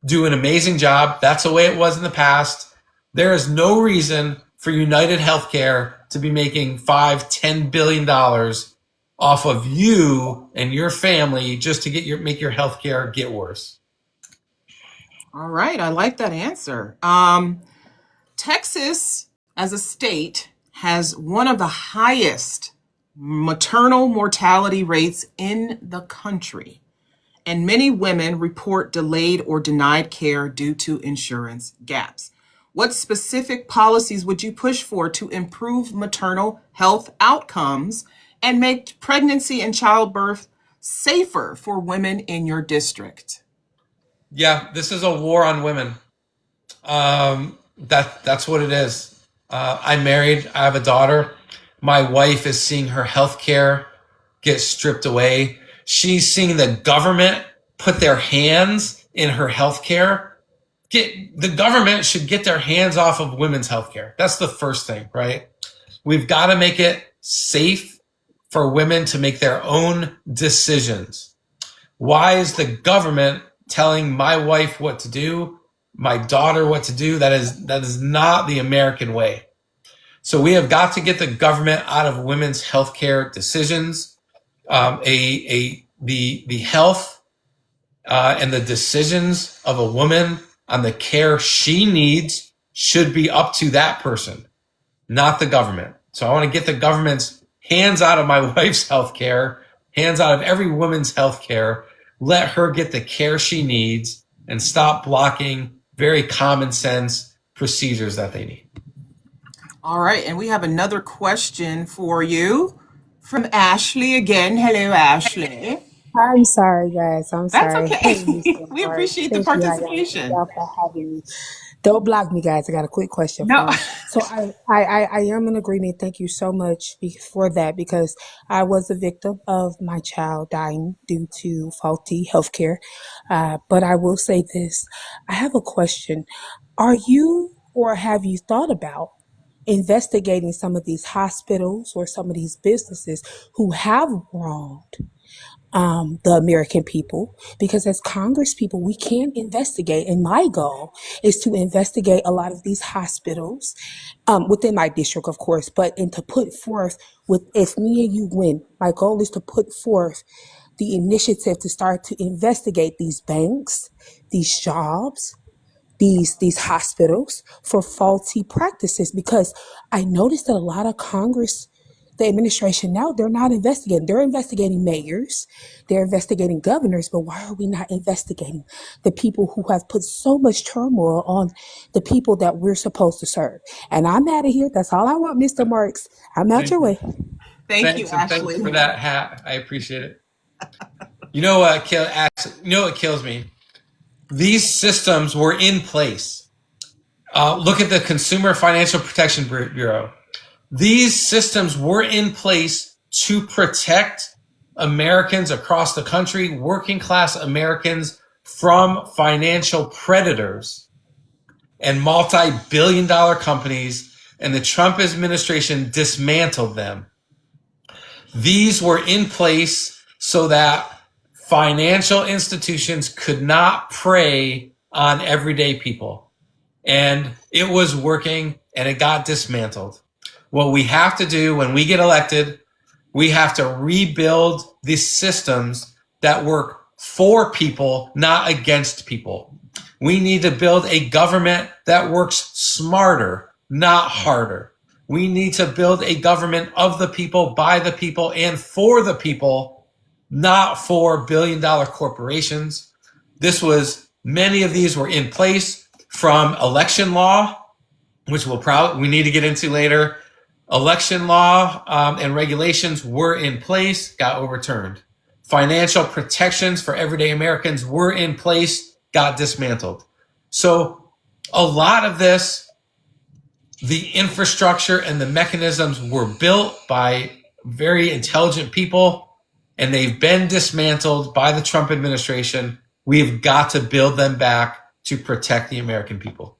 do an amazing job. That's the way it was in the past. There is no reason for United Healthcare to be making $5-10 billion off of you and your family just to make your healthcare get worse. All right, I like that answer. Texas, as a state, has one of the highest maternal mortality rates in the country, and many women report delayed or denied care due to insurance gaps. What specific policies would you push for to improve maternal health outcomes and make pregnancy and childbirth safer for women in your district? Yeah, this is a war on women. That's what it is. I'm married. I have a daughter. My wife is seeing her health care get stripped away. She's seeing the government put their hands in her health care. The government should get their hands off of women's health care. That's the first thing, right? We've got to make it safe for women to make their own decisions. Why is the government telling my wife what to do, my daughter what to do? That is not the American way. So we have got to get the government out of women's healthcare decisions. The health and the decisions of a woman on the care she needs should be up to that person, not the government. So I want to get the government's hands out of my wife's health care, hands out of every woman's health care. Let her get the care she needs and stop blocking very common sense procedures that they need. All right, and we have another question for you from Ashley again. Hello, Ashley. I'm sorry, guys. I'm That's sorry. okay. Mr. We Mark. appreciate the Thank you, Ayana. Thank participation. y'all for having me. Don't block me, guys. I got a quick question No. for you. So I am in agreement. Thank you so much for that, because I was a victim of my child dying due to faulty healthcare. But I will say this. I have a question. Are you, or have you thought about investigating some of these hospitals or some of these businesses who have wronged the American people? Because as Congress people, we can investigate, and my goal is to investigate a lot of these hospitals within my district, of course, and to put forth, if me and you win, my goal is to put forth the initiative to start to investigate these banks, these jobs, these hospitals for faulty practices. Because I noticed that a lot of Congress, the administration now, they're not investigating. They're investigating mayors, they're investigating governors, but why are we not investigating the people who have put so much turmoil on the people that we're supposed to serve? And I'm out of here. That's all I want, Mr. Marks. I'm out your way. Thank you, Thanks Ashley. for that hat. I appreciate it. You know what kills me? These systems were in place. Look at the Consumer Financial Protection Bureau. These systems were in place to protect Americans across the country, working class Americans, from financial predators and multi-billion-dollar companies, and the Trump administration dismantled them. These were in place so that financial institutions could not prey on everyday people. And it was working, and it got dismantled. What we have to do when we get elected, we have to rebuild these systems that work for people, not against people. We need to build a government that works smarter, not harder. We need to build a government of the people, by the people, and for the people, not for billion-dollar corporations. Many of these were in place, from election law, which we need to get into later. Election law and regulations were in place, got overturned. Financial protections for everyday Americans were in place, got dismantled. So a lot of this, the infrastructure and the mechanisms were built by very intelligent people, and they've been dismantled by the Trump administration. We've got to build them back to protect the American people.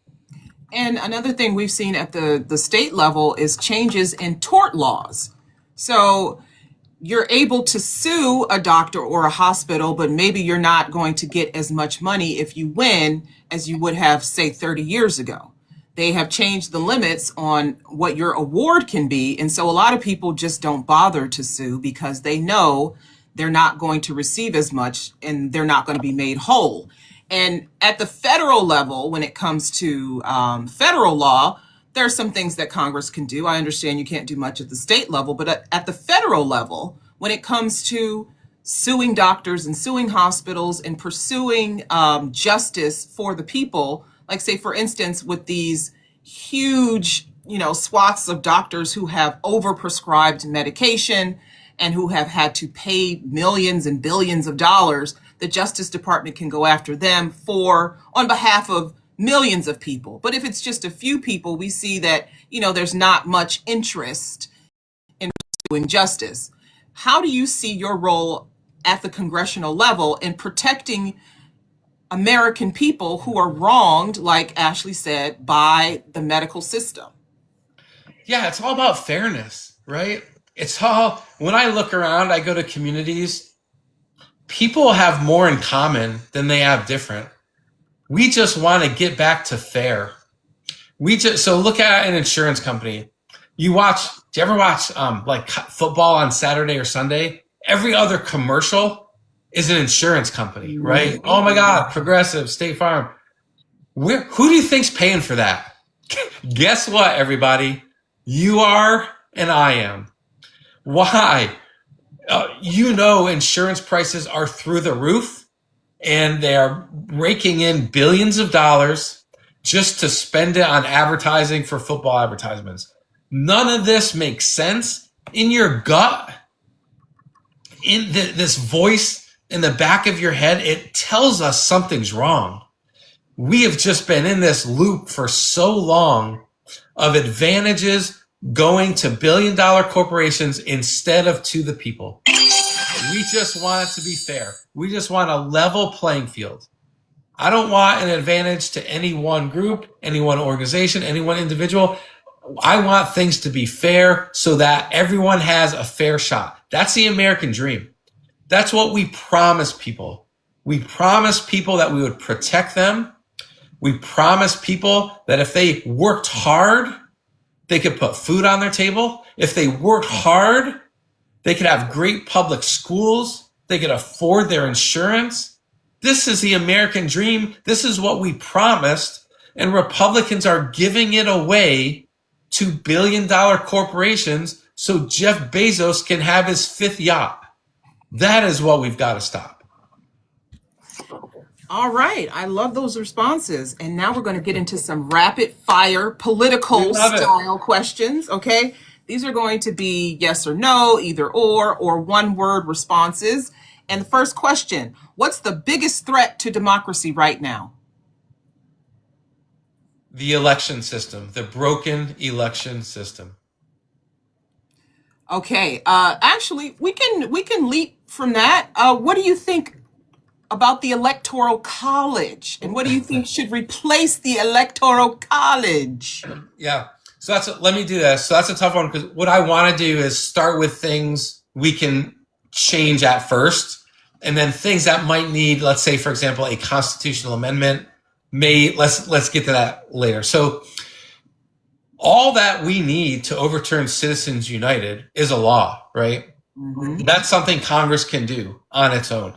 And another thing we've seen at the state level is changes in tort laws. So you're able to sue a doctor or a hospital, but maybe you're not going to get as much money if you win as you would have, say, 30 years ago. They have changed the limits on what your award can be. And so a lot of people just don't bother to sue because they know they're not going to receive as much and they're not going to be made whole. And at the federal level, when it comes to federal law, there are some things that Congress can do. I understand you can't do much at the state level, but at the federal level, when it comes to suing doctors and suing hospitals and pursuing justice for the people, like say, for instance, with these huge, swaths of doctors who have overprescribed medication and who have had to pay millions and billions of dollars, the Justice Department can go after them on behalf of millions of people. But if it's just a few people, we see that, there's not much interest in pursuing justice. How do you see your role at the congressional level in protecting American people who are wronged, like Ashley said, by the medical system? Yeah, it's all about fairness, right? When I look around, I go to communities, people have more in common than they have different. We just want to get back to fair. So look at an insurance company. Do you ever watch like football on Saturday or Sunday? Every other commercial is an insurance company, right? Oh my God, Progressive, State Farm. Who do you think's paying for that? Guess what, everybody? You are and I am. Why? Insurance prices are through the roof, and they are raking in billions of dollars just to spend it on advertising for football advertisements. None of this makes sense. In your gut, in this voice in the back of your head, it tells us something's wrong. We have just been in this loop for so long of advantages going to billion-dollar corporations instead of to the people. We just want it to be fair. We just want a level playing field. I don't want an advantage to any one group, any one organization, any one individual. I want things to be fair so that everyone has a fair shot. That's the American dream. That's what we promise people. We promise people that we would protect them. We promise people that if they worked hard, they could put food on their table. If they worked hard, they could have great public schools. They could afford their insurance. This is the American dream. This is what we promised. And Republicans are giving it away to billion-dollar corporations so Jeff Bezos can have his 5th yacht. That is what we've got to stop. All right. I love those responses. And now we're going to get into some rapid fire political style questions. Okay. These are going to be yes or no, either or one word responses. And the first question, what's the biggest threat to democracy right now? The election system, the broken election system. Okay. Actually, we can leap from that. What do you think about the Electoral College, and what do you think should replace the Electoral College? Yeah, so let me do this. So that's a tough one, because what I want to do is start with things we can change at first, and then things that might need, let's say, for example, a constitutional amendment. Let's get to that later. So all that we need to overturn Citizens United is a law, right? Mm-hmm. That's something Congress can do on its own.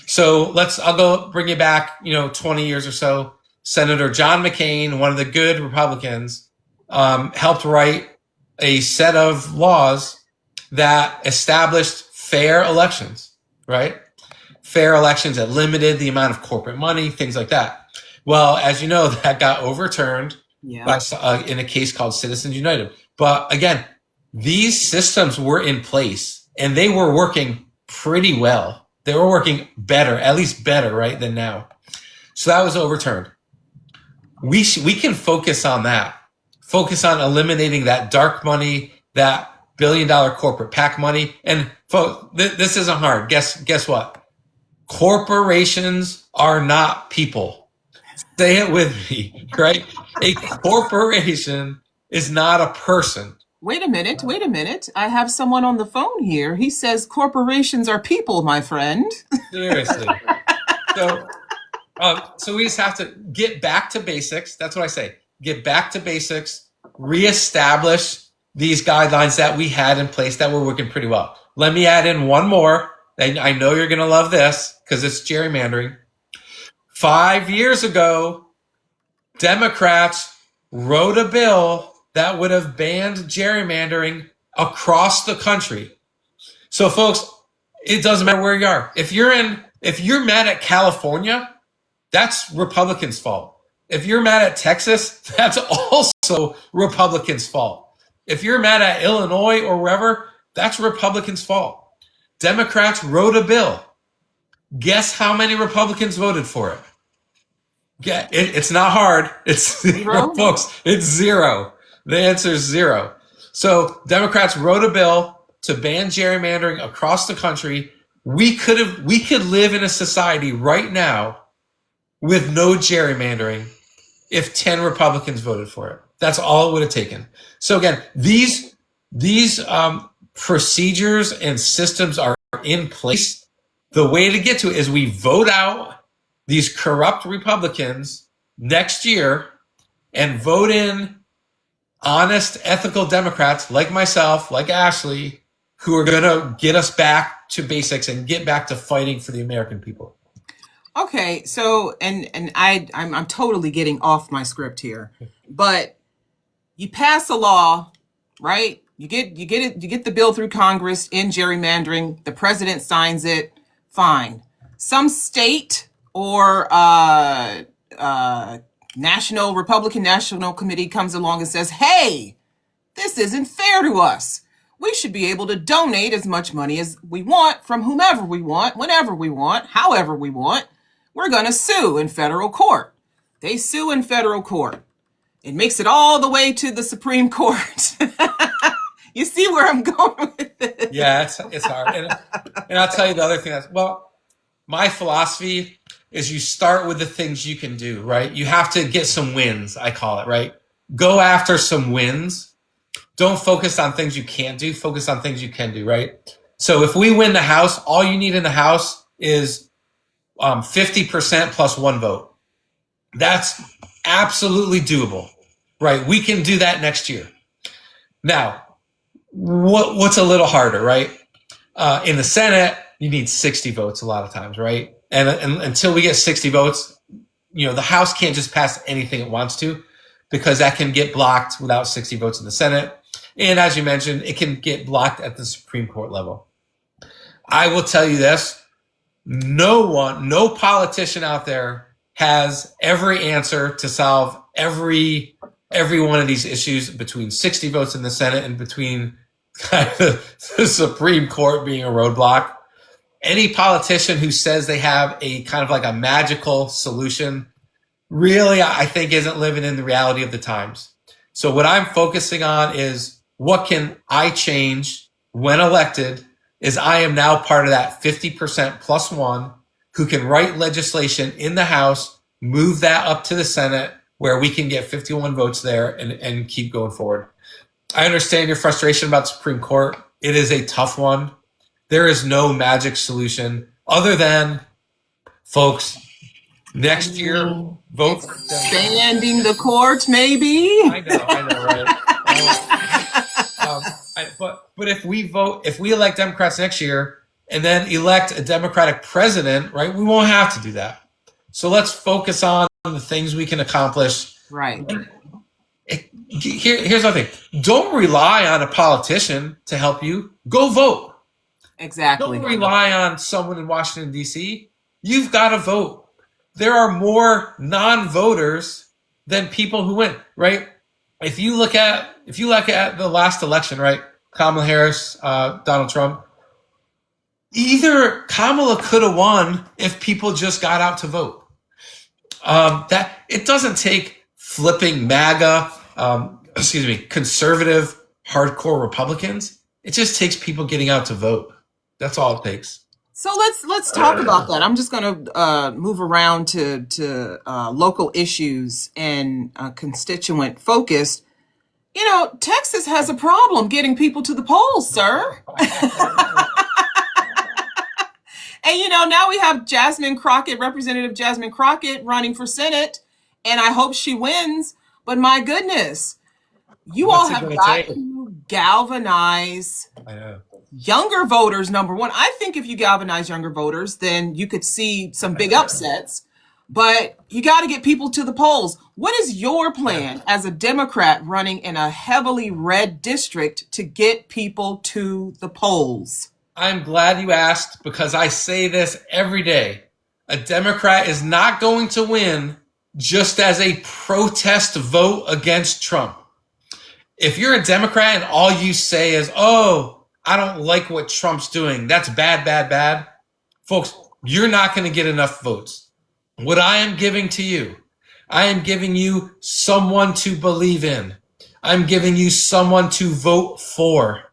So I'll go bring you back, 20 years or so. Senator John McCain, one of the good Republicans, helped write a set of laws that established fair elections, right? Fair elections that limited the amount of corporate money, things like that. Well, as you know, that got overturned in a case called Citizens United. But again, these systems were in place and they were working pretty well. They were working better, at least better, right, than now. So that was overturned. We can focus on that. Focus on eliminating that dark money, that billion-dollar corporate PAC money. And folks, this isn't hard. Guess what? Corporations are not people. Say it with me, right? A corporation is not a person. Wait a minute. I have someone on the phone here. He says corporations are people, my friend. Seriously. So we just have to get back to basics. That's what I say. Get back to basics, reestablish these guidelines that we had in place that were working pretty well. Let me add in one more. And I know you're going to love this because it's gerrymandering. 5 years ago, Democrats wrote a bill that would have banned gerrymandering across the country. So folks, it doesn't matter where you are. If you're mad at California, that's Republicans' fault. If you're mad at Texas, that's also Republicans' fault. If you're mad at Illinois or wherever, that's Republicans' fault. Democrats wrote a bill. Guess how many Republicans voted for it? It's not hard. It's zero, folks. It's zero. The answer is zero. So Democrats wrote a bill to ban gerrymandering across the country. We could live in a society right now with no gerrymandering if 10 Republicans voted for it. That's all it would have taken. So again, these procedures and systems are in place. The way to get to it is we vote out these corrupt Republicans next year and vote in honest, ethical Democrats like myself, like Ashley, who are going to get us back to basics and get back to fighting for the American people. Okay, so I'm totally getting off my script here, but you pass a law, right? You get the bill through Congress in gerrymandering. The president signs it. Fine. Some state or Republican National Committee comes along and says, "Hey, this isn't fair to us. We should be able to donate as much money as we want from whomever we want, whenever we want, however we want. We're going to sue in federal court." They sue in federal court. It makes it all the way to the Supreme Court. You see where I'm going with this? Yeah, it's hard. And I'll tell you the other thing my philosophy is you start with the things you can do, right? You have to get some wins, I call it, right? Go after some wins. Don't focus on things you can't do. Focus on things you can do, right? So if we win the House, all you need in the House is 50% plus one vote. That's absolutely doable, right? We can do that next year. Now, what's a little harder, right? In the Senate, you need 60 votes a lot of times, right? And until we get 60 votes, the House can't just pass anything it wants to, because that can get blocked without 60 votes in the Senate. And as you mentioned, it can get blocked at the Supreme Court level. I will tell you this, no politician out there has every answer to solve every one of these issues between 60 votes in the Senate and between the Supreme Court being a roadblock. Any politician who says they have a kind of like a magical solution really, I think, isn't living in the reality of the times. So what I'm focusing on is, what can I change when elected? Is I am now part of that 50% plus one who can write legislation in the House, move that up to the Senate, where we can get 51 votes there and keep going forward. I understand your frustration about the Supreme Court. It is a tough one. There is no magic solution other than, folks, next year, vote for expanding the court, maybe. I know, right? But if we elect Democrats next year and then elect a Democratic president, right, we won't have to do that. So let's focus on the things we can accomplish. Right. Here's the thing. Don't rely on a politician to help you. Go vote. Exactly. Don't rely on someone in Washington, D.C. You've got to vote. There are more non-voters than people who win, right? If you look at the last election, right? Kamala Harris, Donald Trump. Either Kamala could have won if people just got out to vote. That it doesn't take flipping MAGA, conservative, hardcore Republicans. It just takes people getting out to vote. That's all it takes. So let's talk about that. I'm just going to move around to local issues and constituent focused. Texas has a problem getting people to the polls, sir. And now we have Representative Jasmine Crockett running for Senate, and I hope she wins. But my goodness, all have got to galvanize younger voters, number one. I think if you galvanize younger voters, then you could see some big upsets. But you got to get people to the polls. What is your plan as a Democrat running in a heavily red district to get people to the polls? I'm glad you asked, because I say this every day. A Democrat is not going to win just as a protest vote against Trump. If you're a Democrat and all you say is, "Oh, I don't like what Trump's doing. That's bad, bad, bad." Folks, you're not going to get enough votes. What I am giving to you, I am giving you someone to believe in. I'm giving you someone to vote for.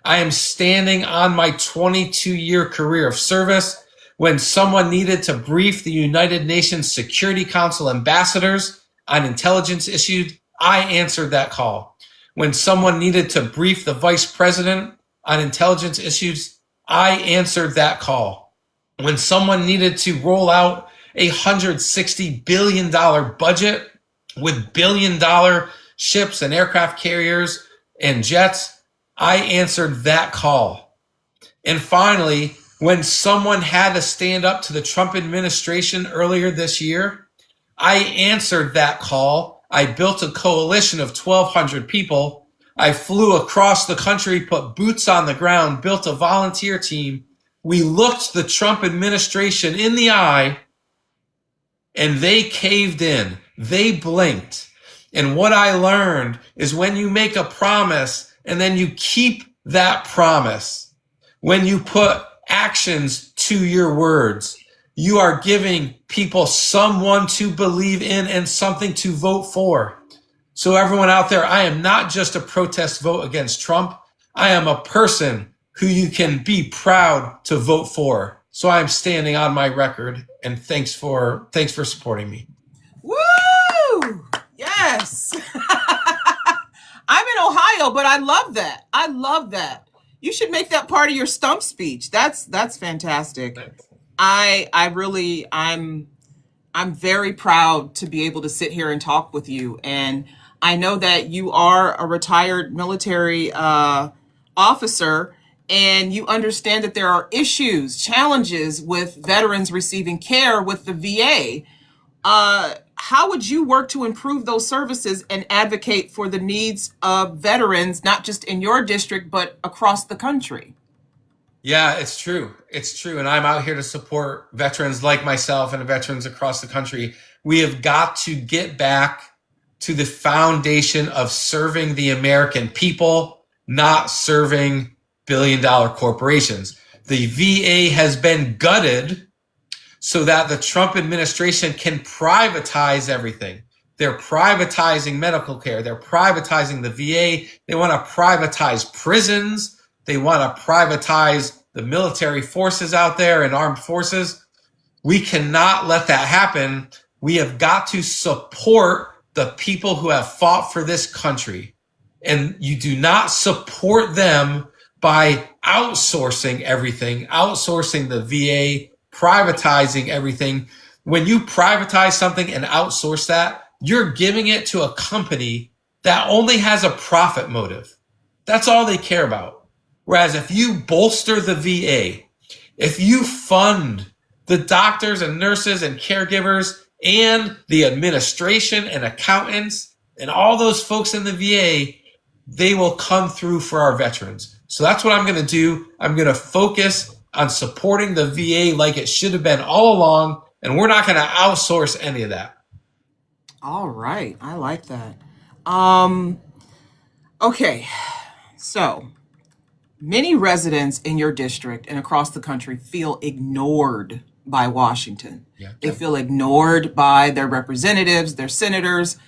I am standing on my 22-year career of service. When someone needed to brief the United Nations Security Council ambassadors on intelligence issues, I answered that call. When someone needed to brief the vice president on intelligence issues, I answered that call. When someone needed to roll out a $160 billion budget with billion-dollar ships and aircraft carriers and jets, I answered that call. And finally, When someone had to stand up to the Trump administration earlier this year, I answered that call. I built a coalition of 1,200 people. I flew across the country, put boots on the ground, built a volunteer team. We looked the Trump administration in the eye, and they caved in. They blinked. And what I learned is when you make a promise and then you keep that promise, when you put actions to your words, you are giving people someone to believe in and something to vote for. So everyone out there, I am not just a protest vote against Trump. I am a person who you can be proud to vote for. So I'm standing on my record, and thanks for supporting me. Woo! Yes. I'm in Ohio, but I love that. I love that. You should make that part of your stump speech. That's fantastic. Thanks. I'm very proud to be able to sit here and talk with you. And I know that you are a retired military officer, and you understand that there are issues, challenges with veterans receiving care with the VA. How would you work to improve those services and advocate for the needs of veterans, not just in your district, but across the country? Yeah, it's true. It's true. And I'm out here to support veterans like myself and veterans across the country. We have got to get back to the foundation of serving the American people, not serving billion-dollar corporations. The VA has been gutted so that the Trump administration can privatize everything. They're privatizing medical care. They're privatizing the VA. They want to privatize prisons. They want to privatize the military forces out there and armed forces. We cannot let that happen. We have got to support the people who have fought for this country. And you do not support them by outsourcing everything, outsourcing the VA, privatizing everything. When you privatize something and outsource that, you're giving it to a company that only has a profit motive. That's all they care about. Whereas if you bolster the VA, if you fund the doctors and nurses and caregivers and the administration and accountants and all those folks in the VA, they will come through for our veterans. So that's what I'm going to do. I'm going to focus on supporting the VA like it should have been all along, and we're not going to outsource any of that. All right. I like that. Okay. So many residents in your district and across the country feel ignored by Washington. Yeah. They feel ignored by their representatives, their senators.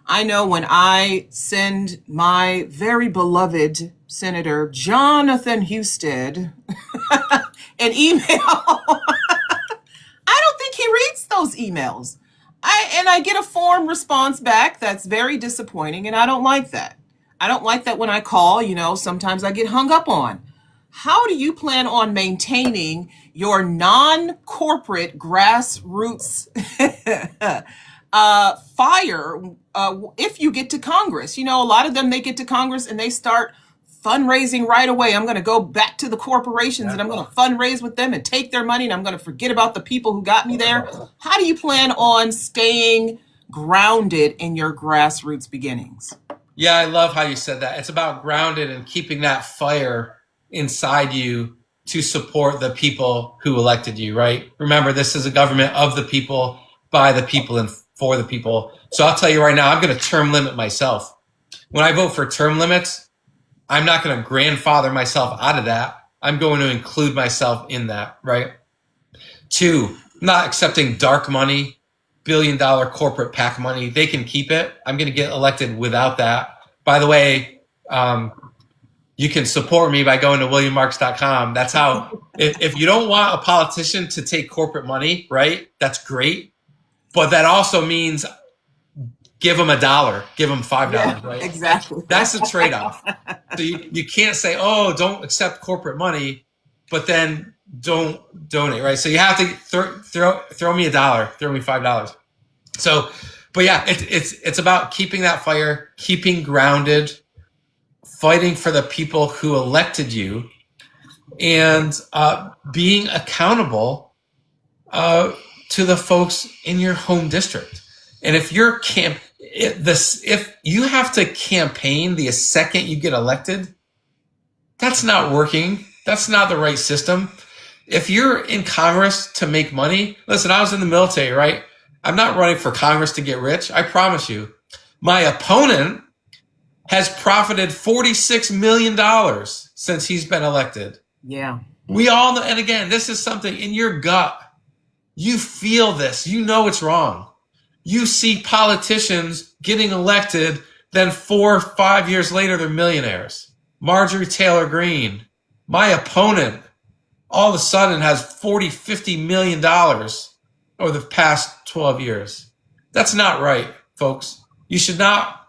I know when I send my very beloved Senator Jonathan Husted an email, I don't think he reads those emails. I get a form response back that's very disappointing, and I don't like that. I don't like that when I call, sometimes I get hung up on. How do you plan on maintaining your non-corporate grassroots fire if you get to Congress? A lot of them, they get to Congress and they start fundraising right away. I'm going to go back to the corporations and I'm going to fundraise with them and take their money, and I'm going to forget about the people who got me there. How do you plan on staying grounded in your grassroots beginnings? Yeah, I love how you said that. It's about grounded and keeping that fire inside you to support the people who elected you, right? Remember, this is a government of the people, by the people, and for the people. So I'll tell you right now, I'm going to term limit myself. When I vote for term limits, I'm not going to grandfather myself out of that. I'm going to include myself in that, right? 2, not accepting dark money, billion-dollar corporate PAC money. They can keep it. I'm going to get elected without that. By the way, you can support me by going to williammarks.com. That's how, if you don't want a politician to take corporate money, right, that's great. But that also means give them $1, give them $5, Yeah, right? exactly. That's the trade-off. So you can't say, oh, don't accept corporate money, but then don't donate, right? So you have to throw me $1, throw me $5. So, but yeah, it's about keeping that fire, keeping grounded, fighting for the people who elected you. and being accountable to the folks in your home district. And if you're if you have to campaign the second you get elected, that's not working. That's not the right system. If you're in Congress to make money, listen, I was in the military, right? I'm not running for Congress to get rich. I promise you. My opponent has profited $46 million since he's been elected. Yeah. We all know, and again, this is something in your gut. You feel this. You know it's wrong. You see politicians getting elected, then 4 or 5 years later, they're millionaires. Marjorie Taylor Greene, my opponent, all of a sudden has $40-50 million over the past 12 years. That's not right, folks. You should not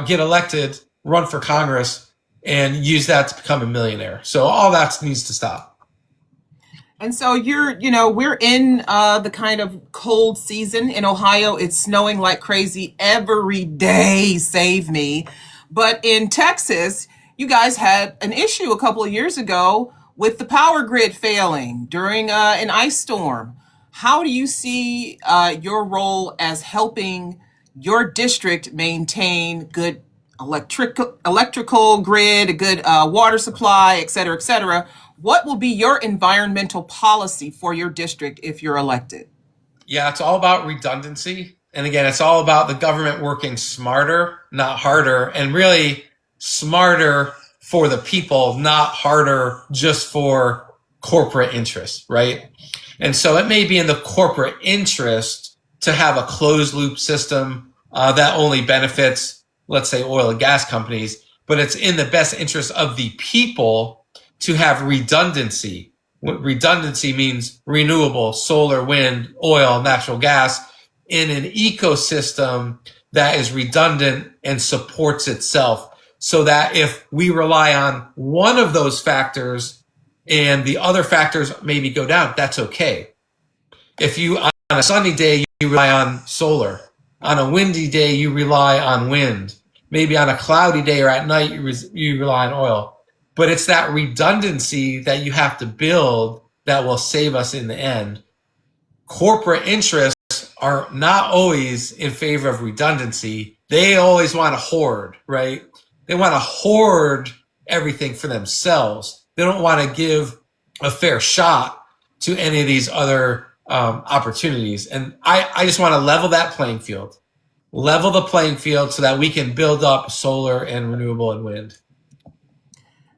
get elected, run for Congress, and use that to become a millionaire. So all that needs to stop. And so we're in the kind of cold season in Ohio. It's snowing like crazy every day, save me. But in Texas, you guys had an issue a couple of years ago with the power grid failing during an ice storm. How do you see your role as helping your district maintain good electrical grid, a good water supply, et cetera, et cetera? What will be your environmental policy for your district if you're elected? Yeah, it's all about redundancy. And again, it's all about the government working smarter, not harder, and really smarter for the people, not harder just for corporate interests, right? And so it may be in the corporate interest to have a closed loop system that only benefits, let's say, oil and gas companies, but it's in the best interest of the people to have redundancy. What redundancy means renewable, solar, wind, oil, natural gas in an ecosystem that is redundant and supports itself, so that if we rely on one of those factors and the other factors maybe go down, that's okay. If you, on a sunny day, you rely on solar. On a windy day, you rely on wind. Maybe on a cloudy day or at night, you rely on oil. But it's that redundancy that you have to build that will save us in the end. Corporate interests are not always in favor of redundancy. They always want to hoard, right? They want to hoard everything for themselves. They don't want to give a fair shot to any of these other opportunities. And I just want to level that playing field. Level the playing field so that we can build up solar and renewable and wind.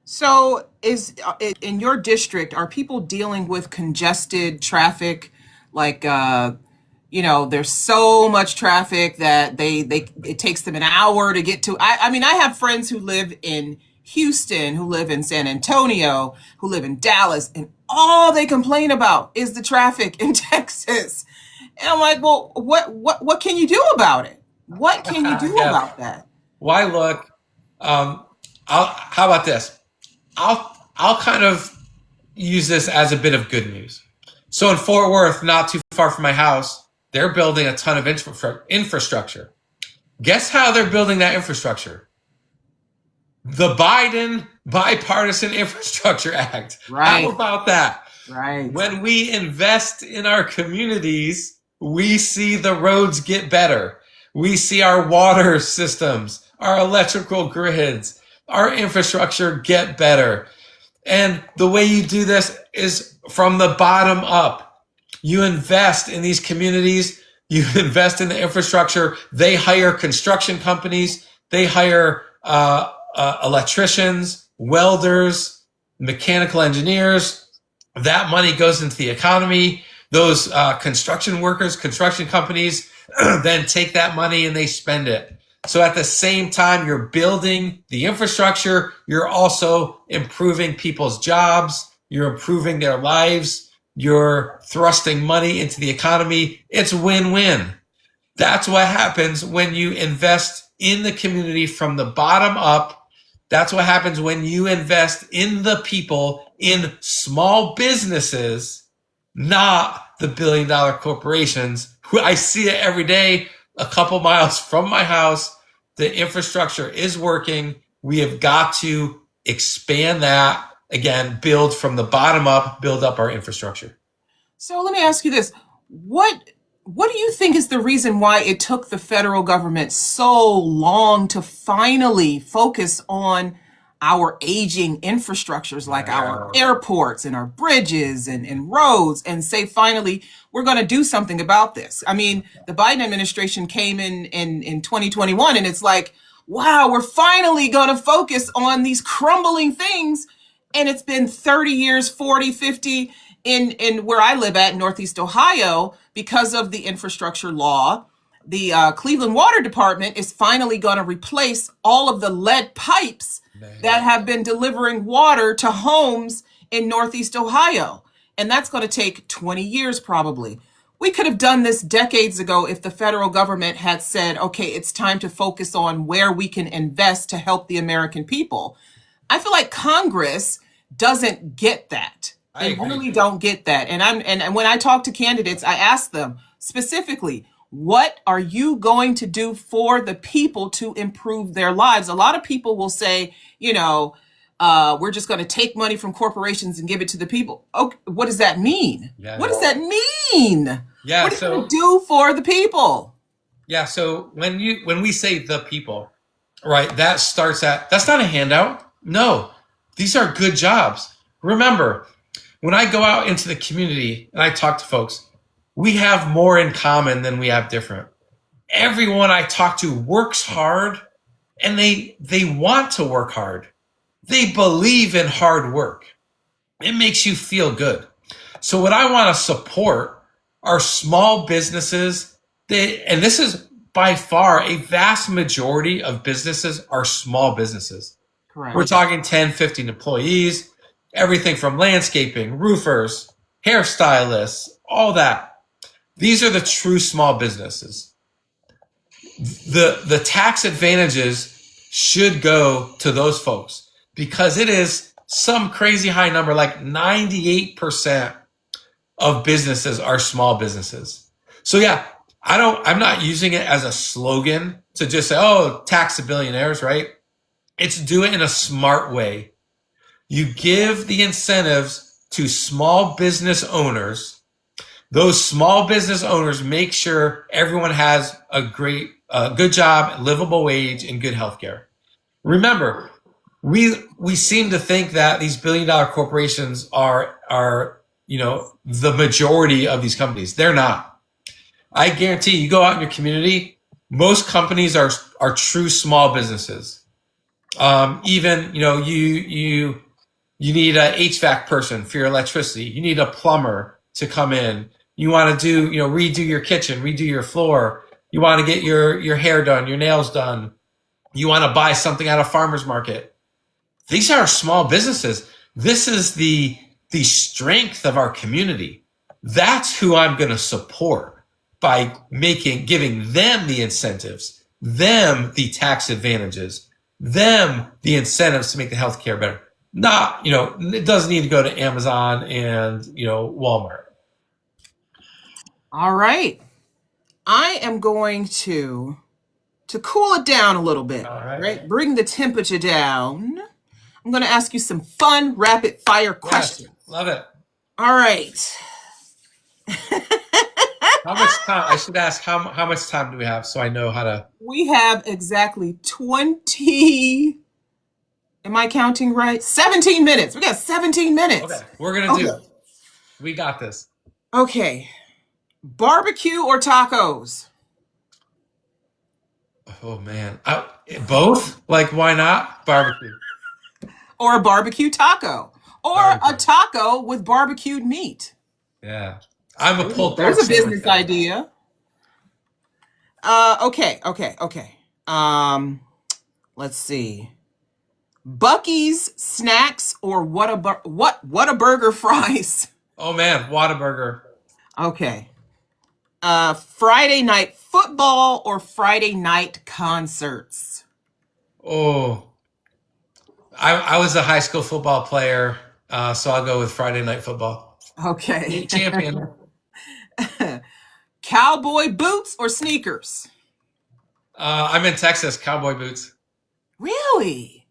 So in your district, are people dealing with congested traffic? Like, there's so much traffic that it takes them an hour to get to. I mean, I have friends who live in Houston, who live in San Antonio, who live in Dallas, and all they complain about is the traffic in Texas. And I'm like, well, what can you do about it? What can you do about that? Why look? How about this? I'll kind of use this as a bit of good news. So in Fort Worth, not too far from my house, they're building a ton of infrastructure. Guess how they're building that infrastructure? The Biden Bipartisan Infrastructure Act. Right. How about that? Right. When we invest in our communities, we see the roads get better. We see our water systems, our electrical grids, our infrastructure get better. And the way you do this is from the bottom up. You invest in these communities, you invest in the infrastructure. They hire construction companies, they hire electricians, welders, mechanical engineers. That money goes into the economy. Those construction workers, construction companies then take that money and they spend it. So at the same time you're building the infrastructure, you're also improving people's jobs, you're improving their lives, you're thrusting money into the economy. It's win-win. That's what happens when you invest in the community from the bottom up. That's what happens when you invest in the people, in small businesses, not the billion-dollar corporations. I see it every day. A couple miles from my house, the infrastructure is working. We have got to expand that again, build from the bottom up, build up our infrastructure. So let me ask you this. What do you think is the reason why it took the federal government so long to finally focus on our aging infrastructures like our airports and our bridges and roads and say, finally, we're going to do something about this? I mean, the Biden administration came in 2021 and it's like, wow, we're finally going to focus on these crumbling things. And it's been 30 years, 40, 50 in where I live at, Northeast Ohio, because of the infrastructure law. The Cleveland Water Department is finally going to replace all of the lead pipes that have been delivering water to homes in Northeast Ohio. And that's going to take 20 years probably. We could have done this decades ago if the federal government had said, okay, it's time to focus on where we can invest to help the American people. I feel like Congress doesn't get that. They really don't get that. And when I talk to candidates, I ask them specifically, what are you going to do for the people to improve their lives? A lot of people will say, we're just going to take money from corporations and give it to the people. Okay, what does that mean? Yeah. What does that mean? Yeah, what are you going to do for the people? Yeah, so when we say the people, right, that's not a handout. No, these are good jobs. Remember, when I go out into the community and I talk to folks, we have more in common than we have different. Everyone I talk to works hard and they want to work hard. They believe in hard work. It makes you feel good. So what I want to support are small businesses. And this is by far a vast majority of businesses are small businesses. Correct. We're talking 10, 15 employees, everything from landscaping, roofers, hairstylists, all that. These are the true small businesses. The tax advantages should go to those folks because it is some crazy high number, like 98% of businesses are small businesses. So yeah, I'm not using it as a slogan to just say, oh, tax the billionaires, right? It's do it in a smart way. You give the incentives to small business owners. Those small business owners make sure everyone has a good job, livable wage, and good health care. Remember, we seem to think that these billion-dollar corporations are the majority of these companies. They're not. I guarantee you go out in your community, most companies are true small businesses. Even you need a HVAC person for your electricity. You need a plumber to come in. You want to redo your kitchen, redo your floor. You want to get your hair done, your nails done. You want to buy something at a farmer's market. These are small businesses. This is the strength of our community. That's who I'm going to support by giving them the incentives, them the tax advantages, them the incentives to make the healthcare better. Not, it doesn't need to go to Amazon and, Walmart. All right. I am going to cool it down a little bit, right? Bring the temperature down. I'm going to ask you some fun, rapid fire questions. Yes, love it. All right. How much time? I should ask how much time do we have so I know how to. We have exactly 20. Am I counting right? 17 minutes. We got 17 minutes. Okay, we're going to do it. We got this. Okay. Barbecue or tacos? Oh, man. Both? Like, why not? Barbecue. Or a barbecue taco. Or a taco with barbecued meat. Yeah. I'm a pulled pork. There's a business idea. Okay. Let's see. Buc-ee's snacks or Whataburger fries? Oh man, Whataburger. Okay. Friday night football or Friday night concerts? Oh, I was a high school football player, so I'll go with Friday night football. Okay. Champion. Cowboy boots or sneakers? I'm in Texas. Cowboy boots. Really?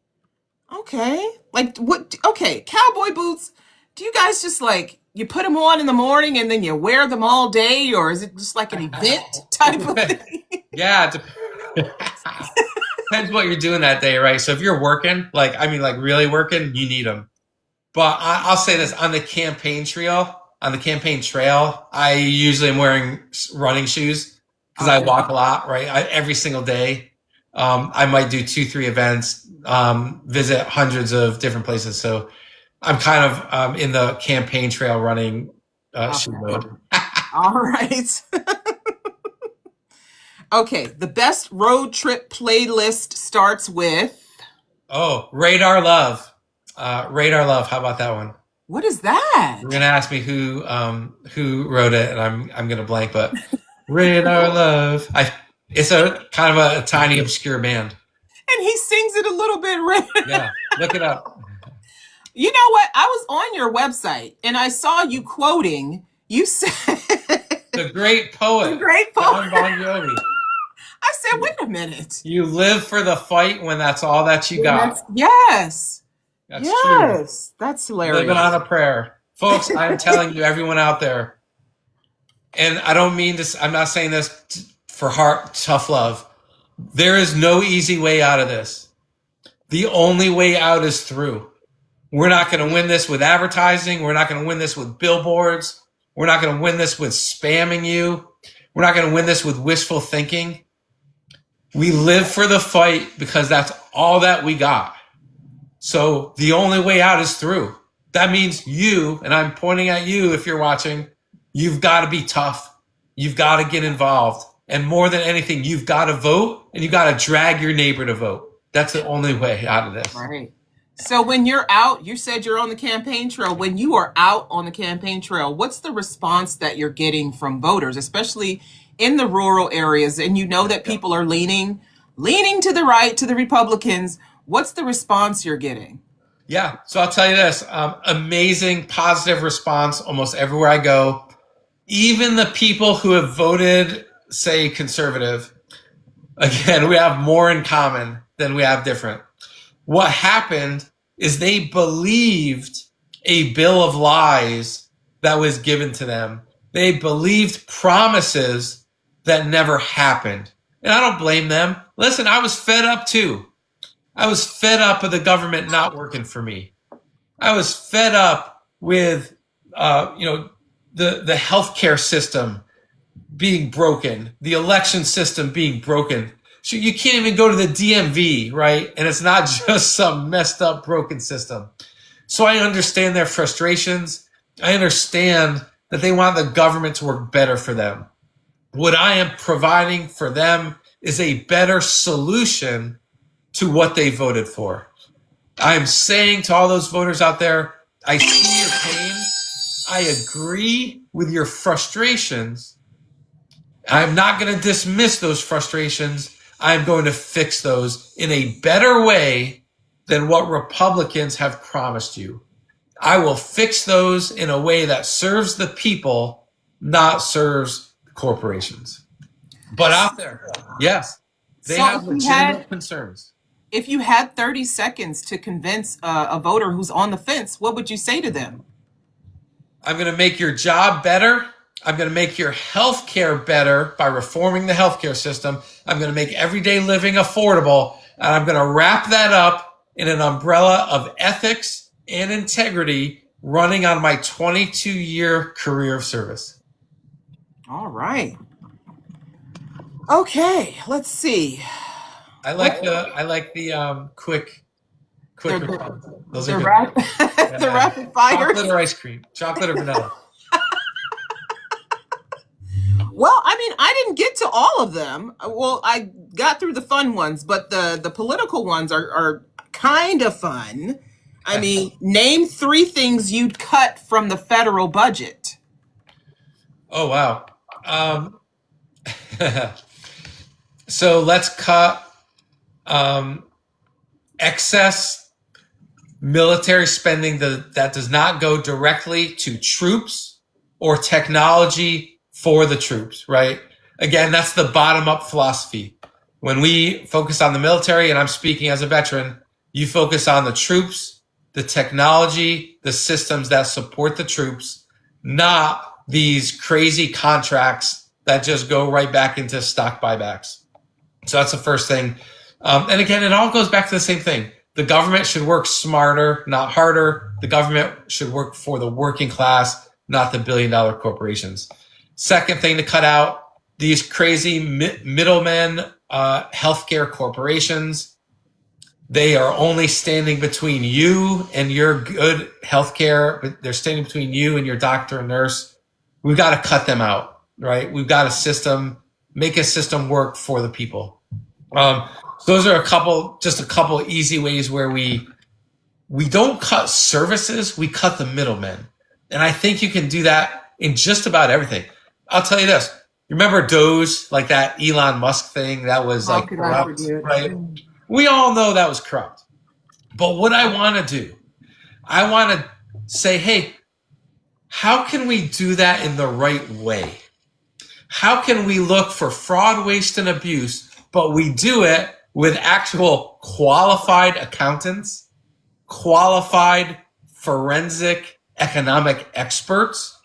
Okay. Like what? Okay, cowboy boots. Do you guys just like you put them on in the morning and then you wear them all day, or is it just like an event type of thing? Yeah, depends what you're doing that day, right? So if you're working, like really working, you need them. But I'll say this on the campaign trail. On the campaign trail, I usually am wearing running shoes because I walk a lot, right? Every single day. I might do 2-3 events, visit hundreds of different places. So I'm kind of in the campaign trail running shoe mode. All right. Okay, the best road trip playlist starts with. Oh, Radar Love. Radar Love. How about that one? What is that? You're gonna ask me who wrote it, and I'm gonna blank. But Radar Love. It's a kind of a tiny obscure band. And he sings it a little bit. Yeah, look it up. You know what? I was on your website and I saw you quoting. You said the great poet. The great poet. John Bon Jovi. I said, wait a minute. You live for the fight when that's all that you got. Yes. That's true. That's hilarious. Living on a prayer. Folks, I'm telling you, everyone out there, and I don't mean this, I'm not saying this for heart, tough love. There is no easy way out of this. The only way out is through. We're not going to win this with advertising. We're not going to win this with billboards. We're not going to win this with spamming you. We're not going to win this with wishful thinking. We live for the fight because that's all that we got. So the only way out is through. That means you, and I'm pointing at you if you're watching, you've got to be tough. You've got to get involved. And more than anything, you've got to vote, and you've got to drag your neighbor to vote. That's the only way out of this. Right. So when you're out, you said you're on the campaign trail. When you are out on the campaign trail, what's the response that you're getting from voters, especially in the rural areas? And you know that people are leaning to the right, to the Republicans. What's the response you're getting? Yeah. So I'll tell you this, amazing positive response almost everywhere I go. Even the people who have voted, say, conservative, again, we have more in common than we have different. What happened is they believed a bill of lies that was given to them. They believed promises that never happened. And I don't blame them. Listen, I was fed up too. I was fed up with the government not working for me. I was fed up with, the healthcare system being broken, the election system being broken. So you can't even go to the DMV, right? And it's not just some messed up, broken system. So I understand their frustrations. I understand that they want the government to work better for them. What I am providing for them is a better solution to what they voted for. I am saying to all those voters out there, I see your pain. I agree with your frustrations. I'm not going to dismiss those frustrations. I'm going to fix those in a better way than what Republicans have promised you. I will fix those in a way that serves the people, not serves corporations. But out there, yes, they have legitimate concerns. If you had 30 seconds to convince a voter who's on the fence, what would you say to them? I'm going to make your job better. I'm going to make your health care better by reforming the healthcare system. I'm going to make everyday living affordable. And I'm going to wrap that up in an umbrella of ethics and integrity running on my 22-year career of service. All right. Okay, let's see. I like the quick response. Those are good. The rapid fire. Chocolate or ice cream? Chocolate or vanilla? Well, I mean, I didn't get to all of them. Well, I got through the fun ones, but the political ones are kind of fun. I mean, name 3 things you'd cut from the federal budget. Oh, wow. So let's cut excess military spending that does not go directly to troops or technology for the troops, right? Again, that's the bottom-up philosophy. When we focus on the military, and I'm speaking as a veteran, You focus on the troops, the technology, the systems that support the troops, not these crazy contracts that just go right back into stock buybacks. So that's the first thing. And again, it all goes back to the same thing. The government should work smarter, not harder. The government should work for the working class, not the billion-dollar corporations. Second thing to cut out, these crazy middlemen, healthcare corporations. They are only standing between you and your good healthcare, but they're standing between you and your doctor and nurse. We've got to cut them out, right? We've got a make a system work for the people. Those are just a couple easy ways where we don't cut services, we cut the middlemen. And I think you can do that in just about everything. I'll tell you this. Remember Doge, like that Elon Musk thing that was like corrupt, right? We all know that was corrupt. But what I want to do, I want to say, hey, how can we do that in the right way? How can we look for fraud, waste, and abuse, but we do it with actual qualified accountants, qualified forensic economic experts,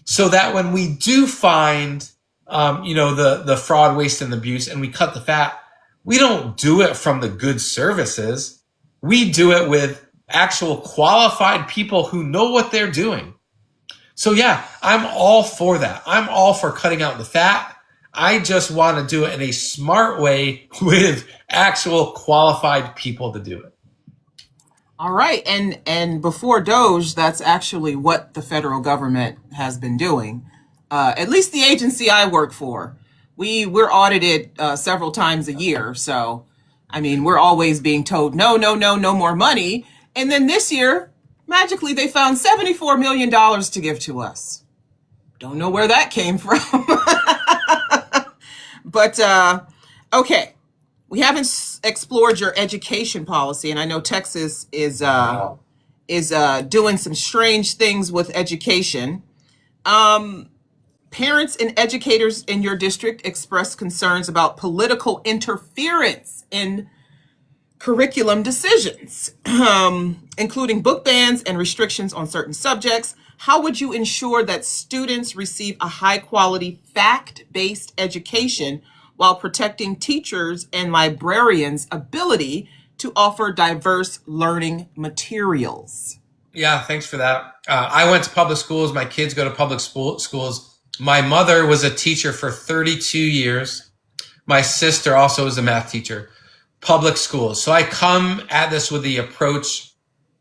so that when we do find, the fraud, waste, and abuse, and we cut the fat, we don't do it from the good services. We do it with actual qualified people who know what they're doing. So yeah, I'm all for that. I'm all for cutting out the fat. I just want to do it in a smart way with actual qualified people to do it. All right. And before Doge, that's actually what the federal government has been doing. At least the agency I work for. We're audited several times a year. So, I mean, we're always being told, no more money. And then this year, magically, they found $74 million to give to us. Don't know where that came from. But, okay. We haven't explored your education policy. And I know Texas is doing some strange things with education. Parents and educators in your district expressed concerns about political interference in curriculum decisions, including book bans and restrictions on certain subjects. How would you ensure that students receive a high-quality, fact-based education while protecting teachers and librarians' ability to offer diverse learning materials? Yeah, thanks for that. I went to public schools. My kids go to public schools. My mother was a teacher for 32 years. My sister also was a math teacher. Public schools. So I come at this with the approach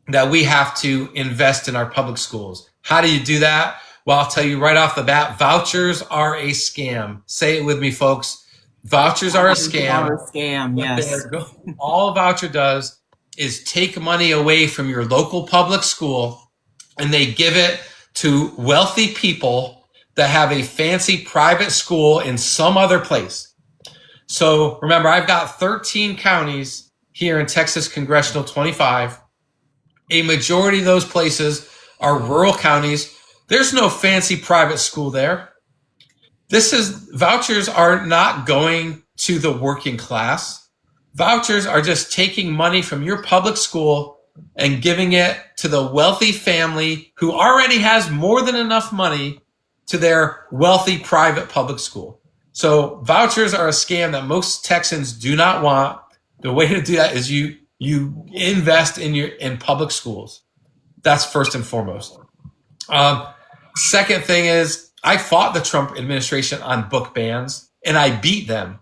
that we have to invest in our public schools. How do you do that? Well, I'll tell you right off the bat, vouchers are a scam. Say it with me, folks. Vouchers are a scam. Are a scam, yes. All a voucher does is take money away from your local public school, and they give it to wealthy people that have a fancy private school in some other place. So remember, I've got 13 counties here in Texas Congressional 25. A majority of those places are rural counties. There's no fancy private school there. Vouchers are not going to the working class. Vouchers are just taking money from your public school and giving it to the wealthy family who already has more than enough money to their wealthy private public school. So vouchers are a scam that most Texans do not want. The way to do that is you invest in public schools. That's first and foremost. Second thing is, I fought the Trump administration on book bans, and I beat them.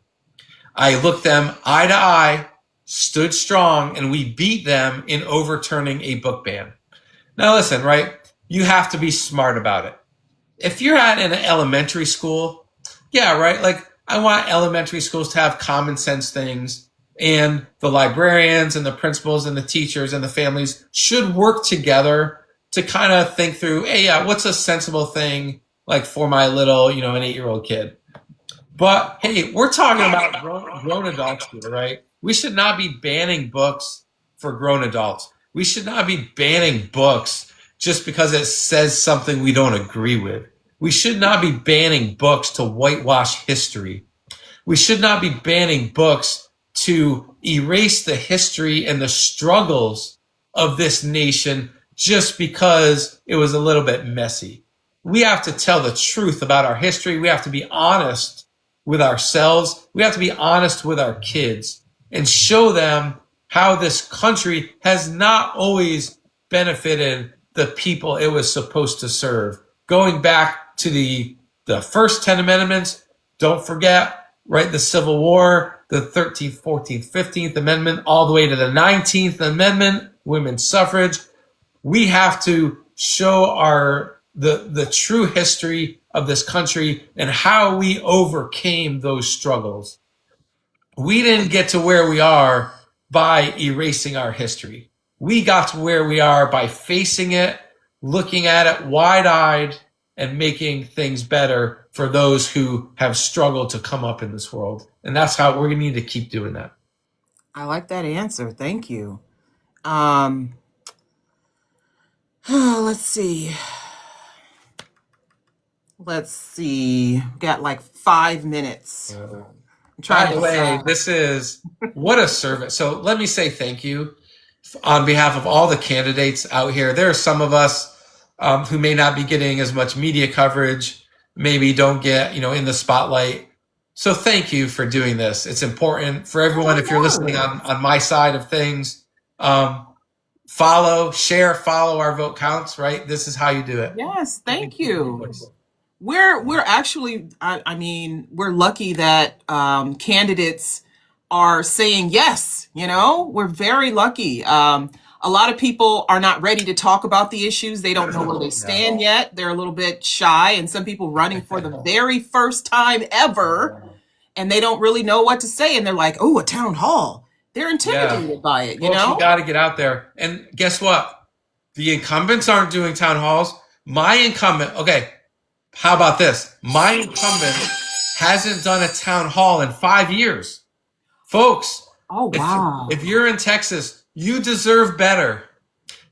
I looked them eye to eye, stood strong, and we beat them in overturning a book ban. Now listen, right? You have to be smart about it. If you're at an elementary school, yeah, right? Like, I want elementary schools to have common sense things, and the librarians and the principals and the teachers and the families should work together to kind of think through, hey, yeah, what's a sensible thing like for my little, an 8-year-old kid? But hey, we're talking about grown adults here, right? We should not be banning books for grown adults. We should not be banning books just because it says something we don't agree with. We should not be banning books to whitewash history. We should not be banning books to erase the history and the struggles of this nation just because it was a little bit messy. We have to tell the truth about our history. We have to be honest with ourselves. We have to be honest with our kids and show them how this country has not always benefited the people it was supposed to serve. Going back to the first 10 amendments, don't forget, right, the Civil War, the 13th, 14th, 15th Amendment, all the way to the 19th Amendment, women's suffrage. We have to show the true history of this country and how we overcame those struggles. We didn't get to where we are by erasing our history. We got to where we are by facing it, looking at it wide-eyed, and making things better for those who have struggled to come up in this world. And that's how we're going to need to keep doing that. I like that answer. Thank you. Let's see. Got like 5 minutes. By the way, this is what a service. So let me say thank you on behalf of all the candidates out here. There are some of us who may not be getting as much media coverage, maybe don't get, in the spotlight. So thank you for doing this. It's important for everyone. If you're listening on my side of things, follow our vote counts, right? This is how you do it. Yes. Thank you. We're actually, we're lucky that candidates are saying yes, we're very lucky. A lot of people are not ready to talk about the issues. They don't know where they stand yet. They're a little bit shy, and some people running for the very first time ever, and they don't really know what to say. And they're like, oh, a town hall. They're intimidated by it, You got to get out there. And guess what? The incumbents aren't doing town halls. My incumbent, okay, how about this? My incumbent hasn't done a town hall in 5 years. Folks, oh, wow. If you're in Texas, you deserve better.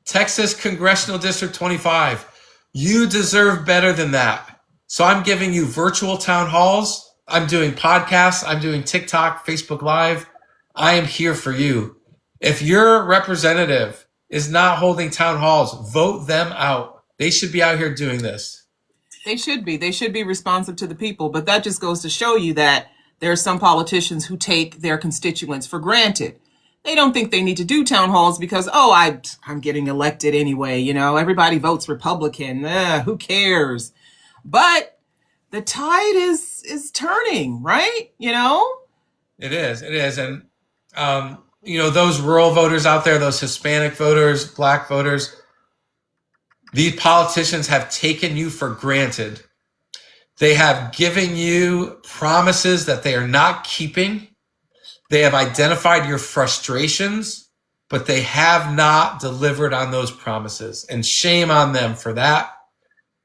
Texas Congressional District 25, you deserve better than that. So I'm giving you virtual town halls. I'm doing podcasts. I'm doing TikTok, Facebook Live. I am here for you. If your representative is not holding town halls, vote them out. They should be out here doing this. They should be. They should be responsive to the people. But that just goes to show you that there are some politicians who take their constituents for granted. They don't think they need to do town halls because, I'm getting elected anyway. Everybody votes Republican. Who cares? But the tide is turning, right? It is. And, those rural voters out there, those Hispanic voters, Black voters, these politicians have taken you for granted. They have given you promises that they are not keeping. They have identified your frustrations, but they have not delivered on those promises. And shame on them for that.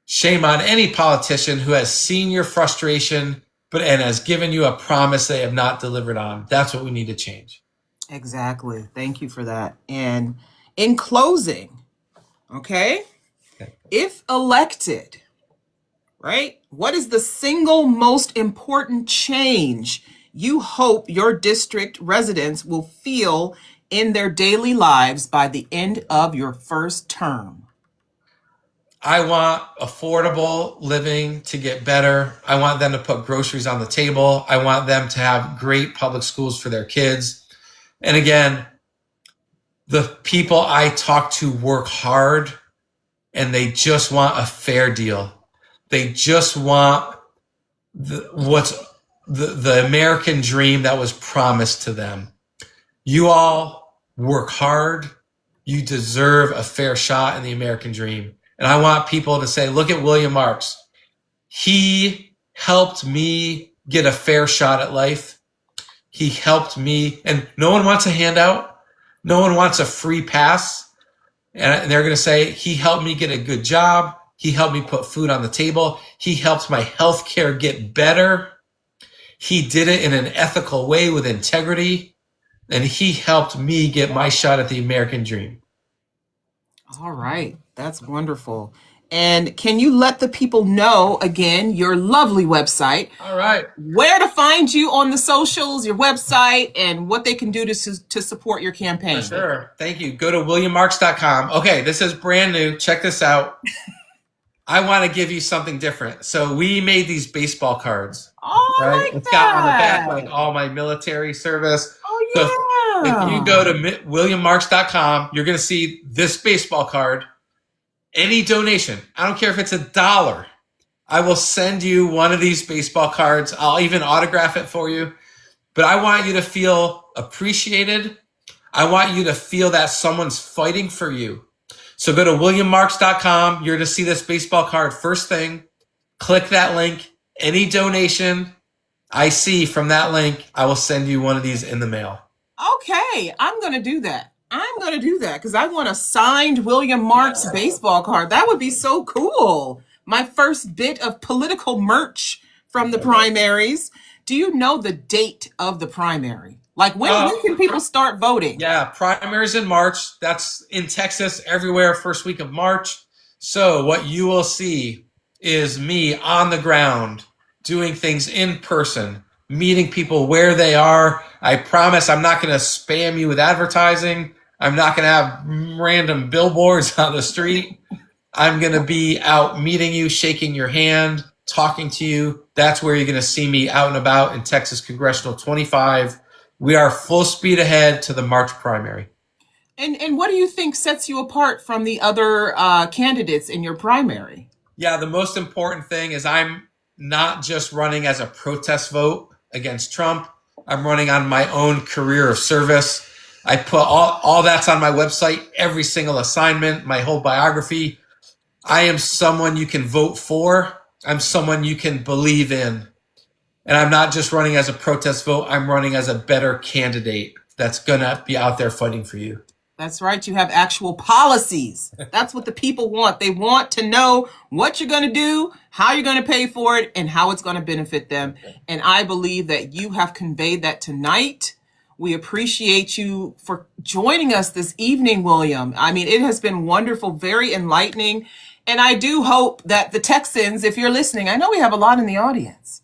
Shame on any politician who has seen your frustration, and has given you a promise they have not delivered on. That's what we need to change. Exactly. Thank you for that. And in closing, okay, if elected, right, what is the single most important change you hope your district residents will feel in their daily lives by the end of your first term? I want affordable living to get better. I want them to put groceries on the table. I want them to have great public schools for their kids. And again, the people I talk to work hard and they just want a fair deal. They just want the American dream that was promised to them. You all work hard. You deserve a fair shot in the American dream. And I want people to say, look at William Marks. He helped me get a fair shot at life. He helped me. And no one wants a handout. No one wants a free pass. And they're going to say, he helped me get a good job. He helped me put food on the table. He helped my health care get better. He did it in an ethical way with integrity. And he helped me get my shot at the American dream. All right. That's wonderful. And can you let the people know, again, your lovely website, All right. where to find you on the socials, your website, and what they can do to support your campaign? For sure. Thank you. Go to williammarks.com. Okay, this is brand new. Check this out. I want to give you something different. So we made these baseball cards. Oh, I like It's got on the back that. like all my military service. Oh, So yeah. if you go to williammarks.com, you're going to see this baseball card. Any donation, I don't care if it's $1, I will send you one of these baseball cards. I'll even autograph it for you. But I want you to feel appreciated. I want you to feel that someone's fighting for you. So go to williammarks.com. You're to see this baseball card first thing. Click that link. Any donation I see from that link, I will send you one of these in the mail. Okay, I'm going to do that. I'm going to do that because I want a signed William Marks baseball card. That would be so cool. My first bit of political merch from the primaries. Do you know the date of the primary? Like when can people start voting? Yeah, primaries in March. That's in Texas, everywhere, first week of March. So what you will see is me on the ground doing things in person, meeting people where they are. I promise I'm not going to spam you with advertising. I'm not going to have random billboards on the street. I'm going to be out meeting you, shaking your hand, talking to you. That's where you're going to see me out and about in Texas Congressional 25. We are full speed ahead to the March primary. And what do you think sets you apart from the other candidates in your primary? Yeah, the most important thing is I'm not just running as a protest vote against Trump. I'm running on my own career of service. I put all that's on my website, every single assignment, my whole biography. I am someone you can vote for. I'm someone you can believe in. And I'm not just running as a protest vote. I'm running as a better candidate that's going to be out there fighting for you. That's right. You have actual policies. That's what the people want. They want to know what you're going to do, how you're going to pay for it, and how it's going to benefit them. And I believe that you have conveyed that tonight. We appreciate you for joining us this evening, William. I mean, it has been wonderful, very enlightening. And I do hope that the Texans, if you're listening, I know we have a lot in the audience.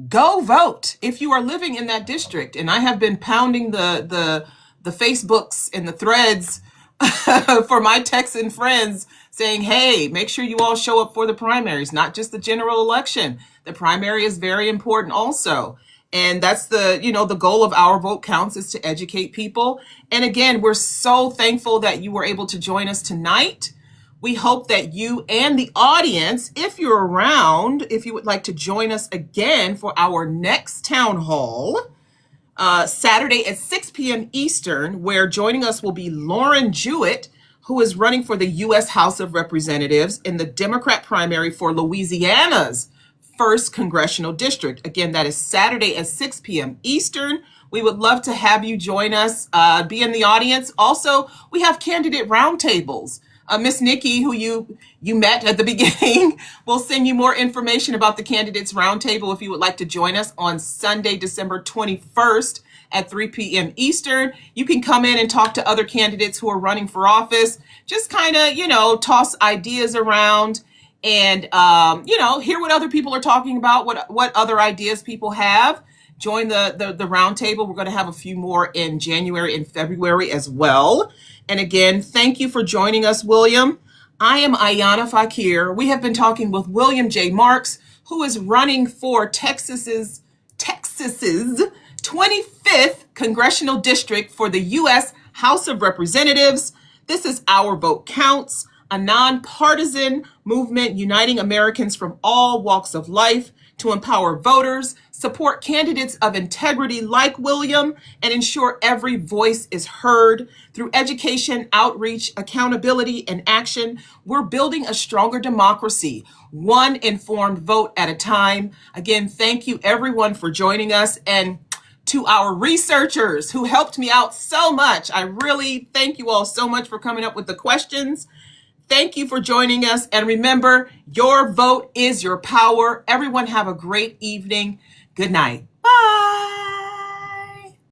Go vote if you are living in that district. And I have been pounding the Facebooks and the threads for my Texan friends saying, hey, make sure you all show up for the primaries, not just the general election. The primary is very important also. And that's the goal of Our Vote Counts is to educate people. And again, we're so thankful that you were able to join us tonight. We hope that you and the audience, if you're around, if you would like to join us again for our next town hall, Saturday at 6 p.m. Eastern, where joining us will be Lauren Jewett, who is running for the U.S. House of Representatives in the Democrat primary for Louisiana's 1st Congressional District. Again, that is Saturday at 6 p.m. Eastern. We would love to have you join us, be in the audience. Also, we have candidate roundtables. Miss Nikki, who you met at the beginning, will send you more information about the Candidates Roundtable if you would like to join us on Sunday, December 21st at 3 p.m. Eastern. You can come in and talk to other candidates who are running for office. Just kind of, toss ideas around and, hear what other people are talking about, what other ideas people have. Join the roundtable. We're going to have a few more in January and February as well. And again, thank you for joining us, William. I am Ayana Fakir. We have been talking with William J. Marks, who is running for Texas's 25th Congressional District for the U.S. House of Representatives. This is Our Vote Counts, a nonpartisan movement uniting Americans from all walks of life to empower voters, support candidates of integrity like William, and ensure every voice is heard. Through education, outreach, accountability, and action, we're building a stronger democracy, one informed vote at a time. Again, thank you everyone for joining us. And to our researchers who helped me out so much, I really thank you all so much for coming up with the questions. Thank you for joining us. And remember, your vote is your power. Everyone have a great evening. Good night.